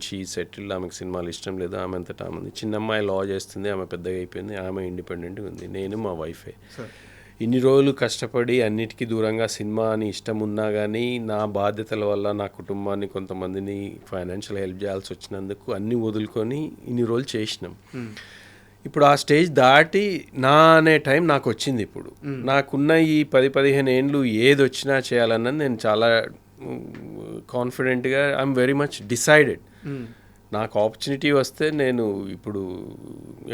షీ సెటిల్డ్, ఆమెకు సినిమాలు ఇష్టం లేదు, ఆమె అంతటా ఉంది. చిన్న అమ్మాయి లా చేస్తుంది, ఆమె పెద్దగా అయిపోయింది, ఆమె ఇండిపెండెంట్గా ఉంది. నేను మా వైఫే. ఇన్ని రోజులు కష్టపడి అన్నిటికీ దూరంగా సినిమా అని ఇష్టం ఉన్నా కానీ నా బాధ్యతల వల్ల నా కుటుంబాన్ని కొంతమందిని ఫైనాన్షియల్ హెల్ప్ చేయాల్సి వచ్చినందుకు అన్నీ వదులుకొని ఇన్ని రోజులు చేసినాం. ఇప్పుడు ఆ స్టేజ్ దాటి నా అనే టైం నాకు వచ్చింది. ఇప్పుడు నాకున్న ఈ 10-15 ఏండ్లు ఏది వచ్చినా చేయాలన్నది నేను చాలా కాన్ఫిడెంట్గా, ఐఎమ్ వెరీ మచ్ డిసైడెడ్. నాకు ఆపర్చునిటీ వస్తే నేను ఇప్పుడు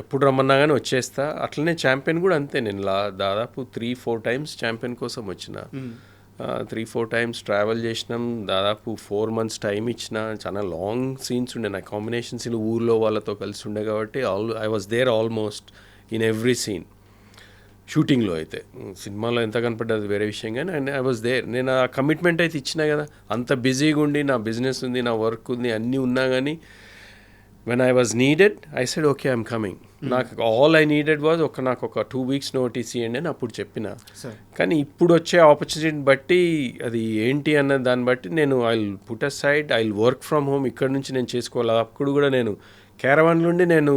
ఎప్పుడు రమ్మన్నా కానీ వచ్చేస్తా. అట్లనే ఛాంపియన్ కూడా అంతే. నేను దాదాపు 3-4 టైమ్స్ ఛాంపియన్ కోసం వచ్చిన, 3-4 టైమ్స్ ట్రావెల్ చేసినాం. దాదాపు 4 months టైం ఇచ్చిన. చాలా లాంగ్ సీన్స్ ఉండే, నా కాంబినేషన్ సీన్లు ఊర్లో వాళ్ళతో కలిసి ఉండే కాబట్టి I was there almost in every scene. షూటింగ్లో అయితే, సినిమాలో ఎంత కనపడ్డది వేరే విషయం, కానీ ఐ వాజ్ దేర్. నేను ఆ కమిట్మెంట్ అయితే ఇచ్చినా కదా. అంత బిజీగా ఉండి, నా బిజినెస్ ఉంది, నా వర్క్ ఉంది, అన్నీ ఉన్నా కానీ when I was needed I said okay I'm coming. నాకు ఆల్ ఐ నీడెడ్ వాజ్ నాకు ఒక 2 weeks నోటీస్ ఇవ్వండి అని అప్పుడు చెప్పిన. కానీ ఇప్పుడు వచ్చే ఆపర్చునిటీని బట్టి అది ఏంటి అన్న దాన్ని బట్టి నేను I will put a side, I will work from home. ఇక్కడ నుంచి నేను చేసుకోవాలి. అప్పుడు కూడా నేను క్యారవాన్ నుండి నేను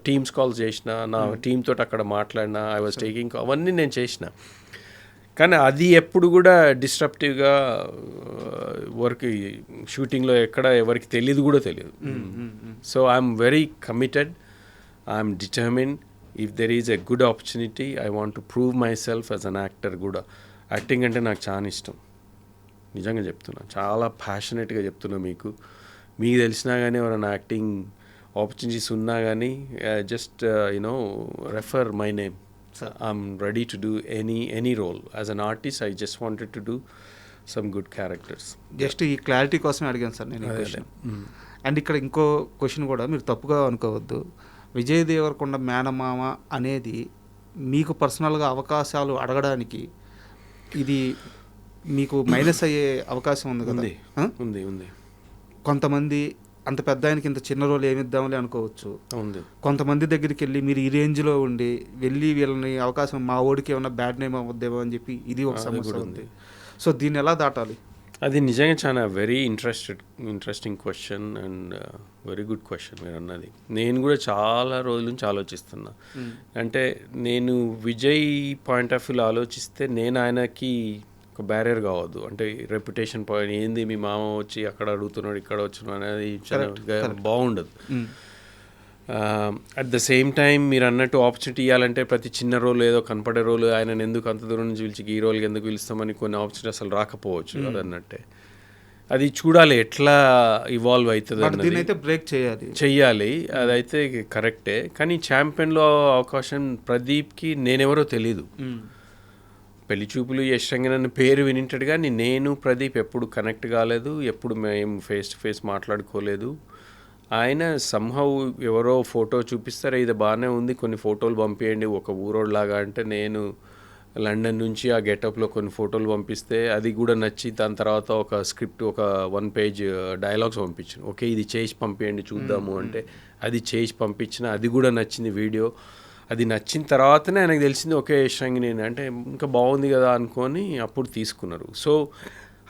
టీమ్స్ కాల్స్ చేసిన, నా టీమ్ తోటి అక్కడ మాట్లాడిన, ఐ వాజ్ టేకింగ్, అవన్నీ నేను చేసిన. కానీ అది ఎప్పుడు కూడా డిస్ట్రప్టివ్గా వర్క్ షూటింగ్లో ఎక్కడ ఎవరికి తెలియదు కూడా తెలియదు. So I'm very committed, I'm determine. If there is a good opportunity I want to prove my self as an actor కూడా. యాక్టింగ్ అంటే నాకు చాలా ఇష్టం, నిజంగా చెప్తున్నా, చాలా ప్యాషనెట్గా చెప్తున్నా. మీకు తెలిసినా కానీ ఎవరైనా యాక్టింగ్ ఆపర్చునిటీస్ ఉన్నా కానీ just refer my name. I'm ready to do any role. As an artist, I just wanted to do some good characters. Just ఈ క్లారిటీ కోసం అడిగాను సార్ నేను ఈ క్వశ్చన్. అండ్ ఇక్కడ ఇంకో క్వశ్చన్ కూడా మీరు తప్పుగా అనుకోవద్దు. విజయ్ దేవరకొండ మేనమామ అనేది మీకు పర్సనల్గా అవకాశాలు అడగడానికి ఇది మీకు మైనస్ అయ్యే అవకాశం ఉంది కదా? ఉంది. కొంతమంది అంత పెద్ద ఆయనకి ఇంత చిన్న రోల్ ఏమిద్దామని అనుకోవచ్చు. కొంతమంది దగ్గరికి వెళ్ళి మీరు ఈ రేంజ్లో ఉండి వెళ్ళి వీళ్ళని అవకాశం, మా ఓడికి ఏమైనా బ్యాడ్ నేమ్ అవ్వద్దేమో అని చెప్పి ఇది ఒక సమస్య ఉంది. సో దీన్ని ఎలా దాటాలి? అది నిజంగా చాలా very interesting question and very good question మీరు అన్నది. నేను కూడా చాలా రోజుల నుంచి ఆలోచిస్తున్నా. అంటే నేను విజయ్ పాయింట్ ఆఫ్ వ్యూలో ఆలోచిస్తే నేను ఆయనకి ఒక బ్యారియర్ కావద్దు. అంటే రెప్యుటేషన్ పాయింట్ ఏంది, మీ మామ వచ్చి అక్కడ అడుగుతున్నాడు ఇక్కడ వచ్చినాడు అనేది చాలా బాగుండదు. అట్ ద సేమ్ టైం మీరు అన్నట్టు ఆపర్చునిటీ ఇవ్వాలంటే ప్రతి చిన్న రోల్ ఏదో కనపడే రోల్ ఆయనను ఎందుకు అంత దూరం నుంచి పిలిచి ఈ రోల్కి ఎందుకు పిలుస్తామని కొన్ని ఆపర్చునిటీ అసలు రాకపోవచ్చు. అదన్నట్టే అది చూడాలి ఎట్లా ఇవాల్వ్ అవుతుంది బట్ దీని అయితే బ్రేక్ చేయాలి. చెయ్యాలి, అదైతే కరెక్టే. కానీ ఛాంపియన్లో అవకాశం ప్రదీప్కి నేనెవరో తెలీదు. పెళ్లి చూపులు యష్ రంగనాథన్ పేరు వినింటాడు కానీ నేను ప్రదీప్ ఎప్పుడు కనెక్ట్ కాలేదు, ఎప్పుడు మేము ఫేస్ టు ఫేస్ మాట్లాడుకోలేదు. ఆయన సంహౌ ఎవరో ఫోటో చూపిస్తారు, ఇది బాగానే ఉంది, కొన్ని ఫోటోలు పంపించండి ఒక ఊరోడ్లాగా అంటే, నేను లండన్ నుంచి ఆ గెటప్లో కొన్ని ఫోటోలు పంపిస్తే అది కూడా నచ్చి దాని తర్వాత ఒక స్క్రిప్ట్, ఒక 1 పేజ్ డైలాగ్స్ పంపించాను. ఓకే ఇది చేసి పంపించండి చూద్దాము అంటే అది చేసి పంపించిన, అది కూడా నచ్చింది వీడియో. అది నచ్చిన తర్వాతనే ఆయనకు తెలిసింది ఓకే యష్ రంగనేని అంటే ఇంకా బాగుంది కదా అనుకొని అప్పుడు తీసుకున్నారు. సో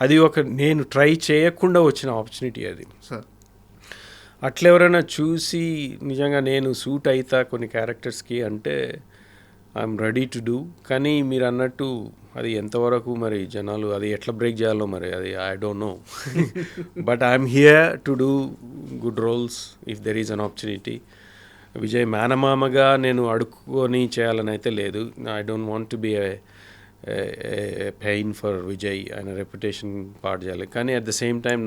అది ఒక నేను ట్రై చేయకుండా వచ్చిన ఆపర్చునిటీ అది. సార్ అట్లా ఎవరైనా చూసి నిజంగా నేను సూట్ అవుతా కొన్ని క్యారెక్టర్స్కి అంటే ఐఎమ్ రెడీ టు డూ. కానీ మీరు అన్నట్టు అది ఎంతవరకు మరి జనాలు అది ఎట్లా బ్రేక్ చేయాలో మరి అది I don't know. But I'm here to do good roles if there is an opportunity. Vijay మేనమామగా నేను అడుక్కొని చేయాలని అయితే లేదు. I don't want to be pain for Vijay, ఆయన రెప్యుటేషన్ పాడు చేయాలి. కానీ అట్ ద సేమ్ టైం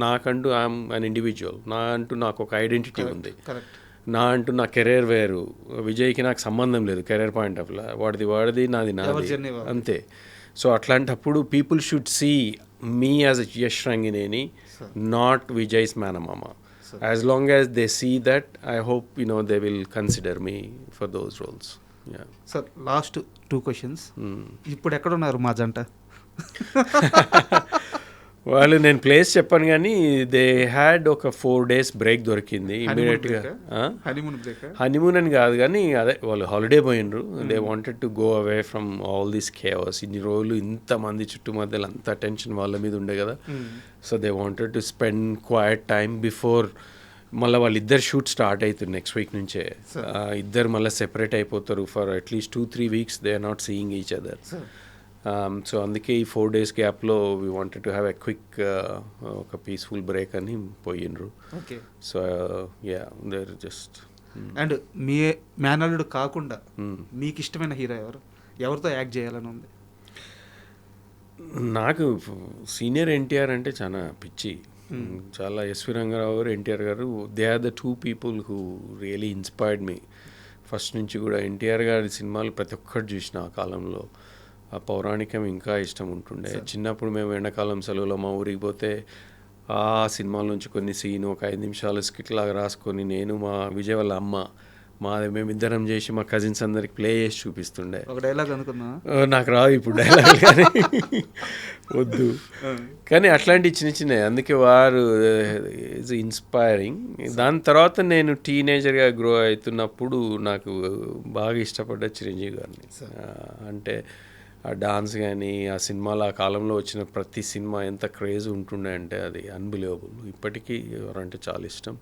నాకంటూ ఐఎమ్ అన్ ఇండివిజువల్, నాకు ఒక ఐడెంటిటీ ఉంది. నా కెరీర్ వేరు, విజయ్కి నాకు సంబంధం లేదు కెరీర్ పాయింట్ ఆఫ్ వ్యూ. వాడిది నాది అంతే. సో అట్లాంటప్పుడు people should see me as Yash Rangineni, not Vijay's మేనమామ. As long as they see that, I hope they will consider me for those roles. Yeah. Sir, last 2 questions. ఇప్పుడు ఎక్కడ ఉన్నారు మా జంట? వాళ్ళు నేను ప్లేస్ చెప్పాను కానీ దే హ్యాడ్ ఒక 4 days బ్రేక్ దొరికింది ఇమీడియట్గా. హనీమూన్ అని కాదు కానీ అదే వాళ్ళు హాలిడే పోయినరు. They wanted to go away from all this chaos. ఇన్ని రోజులు ఇంతమంది చుట్టుమధ్యలో అంత టెన్షన్ వాళ్ళ మీద ఉండే కదా. So they wanted to spend quiet time before మళ్ళీ వాళ్ళిద్దరు షూట్ స్టార్ట్ అవుతుంది నెక్స్ట్ వీక్ నుంచే. ఇద్దరు మళ్ళీ సెపరేట్ అయిపోతారు for at least 2-3 weeks. They are not seeing each other. So అందుకే ఈ 4 days గ్యాప్లో we wanted to have a quick ఒక పీస్ఫుల్ బ్రేక్ అని పోయినరు. So ya there just. And మీ మేనల్లుడు కాకుండా మీకు ఇష్టమైన హీరో ఎవరితో యాక్ట్ చేయాలని ఉంది? నాకు సీనియర్ ఎన్టీఆర్ అంటే చాలా పిచ్చి. చాలా ఎస్వి రంగారావు గారు, ఎన్టీఆర్ గారు, they are the 2 people who really inspired me. First నుంచి కూడా ఎన్టీఆర్ గారి సినిమాలు ప్రతి ఒక్కటి చూసిన ఆ కాలంలో. ఆ పౌరాణికం ఇంకా ఇష్టం ఉంటుండే. చిన్నప్పుడు మేము ఎండాకాలం సెలవులో మా ఊరికి పోతే ఆ సినిమాల నుంచి కొన్ని సీన్ ఒక 5 నిమిషాలు స్కిట్ లాగా రాసుకొని నేను మా విజయ్ వాళ్ళ అమ్మ మేమిద్దరం చేసి మా కజిన్స్ అందరికి ప్లే చేసి చూపిస్తుండే. ఒక డైలాగ్ అనుకున్నా, నాకు రాదు ఇప్పుడు డైలాగ్ కానీ వద్దు. కానీ అట్లాంటి చిన్న అందుకే వారు ఈజ్ ఇన్స్పైరింగ్. దాని తర్వాత నేను టీనేజర్గా గ్రో అవుతున్నప్పుడు నాకు బాగా ఇష్టపడ్డ చిరంజీవి గారిని. అంటే ఆ డాన్స్ కానీ ఆ సినిమాలో ఆ కాలంలో వచ్చిన ప్రతి సినిమా ఎంత క్రేజ్ ఉంటుండే అంటే అది అన్బిలీవబుల్. ఇప్పటికీ ఎవరంటే చాలా ఇష్టం.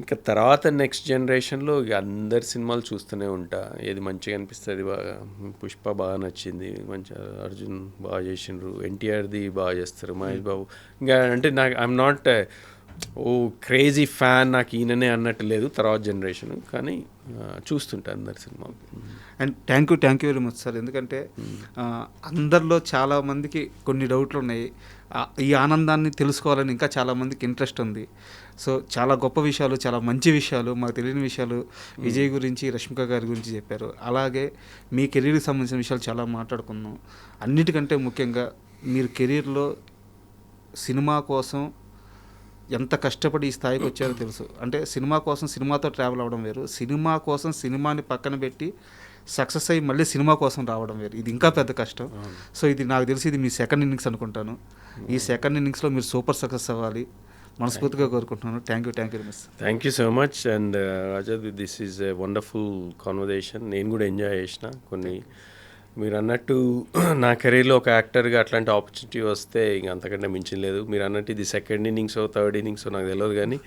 ఇంకా తర్వాత నెక్స్ట్ జనరేషన్లో అందరి సినిమాలు చూస్తూనే ఉంటా, ఏది మంచిగా అనిపిస్తుంది. బాగా పుష్ప బాగా నచ్చింది, మంచి అర్జున్ బాగా చేసిండ్రు, ఎన్టీఆర్ది బాగా చేస్తారు, మహేష్ బాబు. ఇంకా అంటే నాకు ఐఎమ్ నాట్ క్రేజీ ఫ్యాన్, నాకు ఈయననే అన్నట్టు లేదు తర్వాత జనరేషన్, కానీ చూస్తుంటా అందరి సినిమాలు. And thank you very much sir. ఎందుకంటే అందరిలో చాలామందికి కొన్ని డౌట్లు ఉన్నాయి. ఈ ఆనందాన్ని తెలుసుకోవాలని ఇంకా చాలామందికి ఇంట్రెస్ట్ ఉంది. సో చాలా గొప్ప విషయాలు, చాలా మంచి విషయాలు, మాకు తెలియని విషయాలు విజయ్ గురించి, రష్మిక గారి గురించి చెప్పారు. అలాగే మీ కెరీర్కి సంబంధించిన విషయాలు చాలా మాట్లాడుకున్నాం. అన్నిటికంటే ముఖ్యంగా మీరు కెరీర్లో సినిమా కోసం ఎంత కష్టపడి ఈ స్థాయికి వచ్చారో తెలుసు. అంటే సినిమా కోసం సినిమాతో ట్రావెల్ అవ్వడం వేరు, సినిమా కోసం సినిమాని పక్కన పెట్టి సక్సెస్ అయ్యి మళ్ళీ సినిమా కోసం రావడం వేరు. ఇది ఇంకా పెద్ద కష్టం. సో ఇది నాకు తెలిసి ఇది మీ సెకండ్ ఇన్నింగ్స్ అనుకుంటాను. ఈ సెకండ్ ఇన్నింగ్స్లో మీరు సూపర్ సక్సెస్ అవ్వాలి మనస్ఫూర్తిగా కోరుకుంటున్నాను. Thank you very much. Thank you so much. And Rajat, this is a wonderful conversation. నేను కూడా ఎంజాయ్ చేసిన. కొన్ని మీరు అన్నట్టు నా కెరీర్లో ఒక యాక్టర్గా అట్లాంటి ఆపర్చునిటీ వస్తే ఇంక అంతకంటే మించలేదు. మీరు అన్నట్టు ఇది సెకండ్ ఇన్నింగ్సో థర్డ్ ఇన్నింగ్సో నాకు తెలియదు, కానీ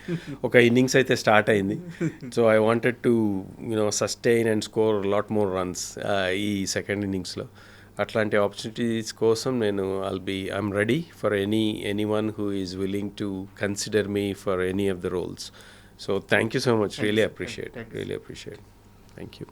ఒక ఇన్నింగ్స్ అయితే స్టార్ట్ అయింది. So I wanted to sustain and score lot more runs ఈ సెకండ్ ఇన్నింగ్స్లో. అట్లాంటి ఆపర్చునిటీస్ కోసం నేను I'm ready for anyone who is willing to consider me for any of the roles. So thank you so much. Really appreciate. Thank you.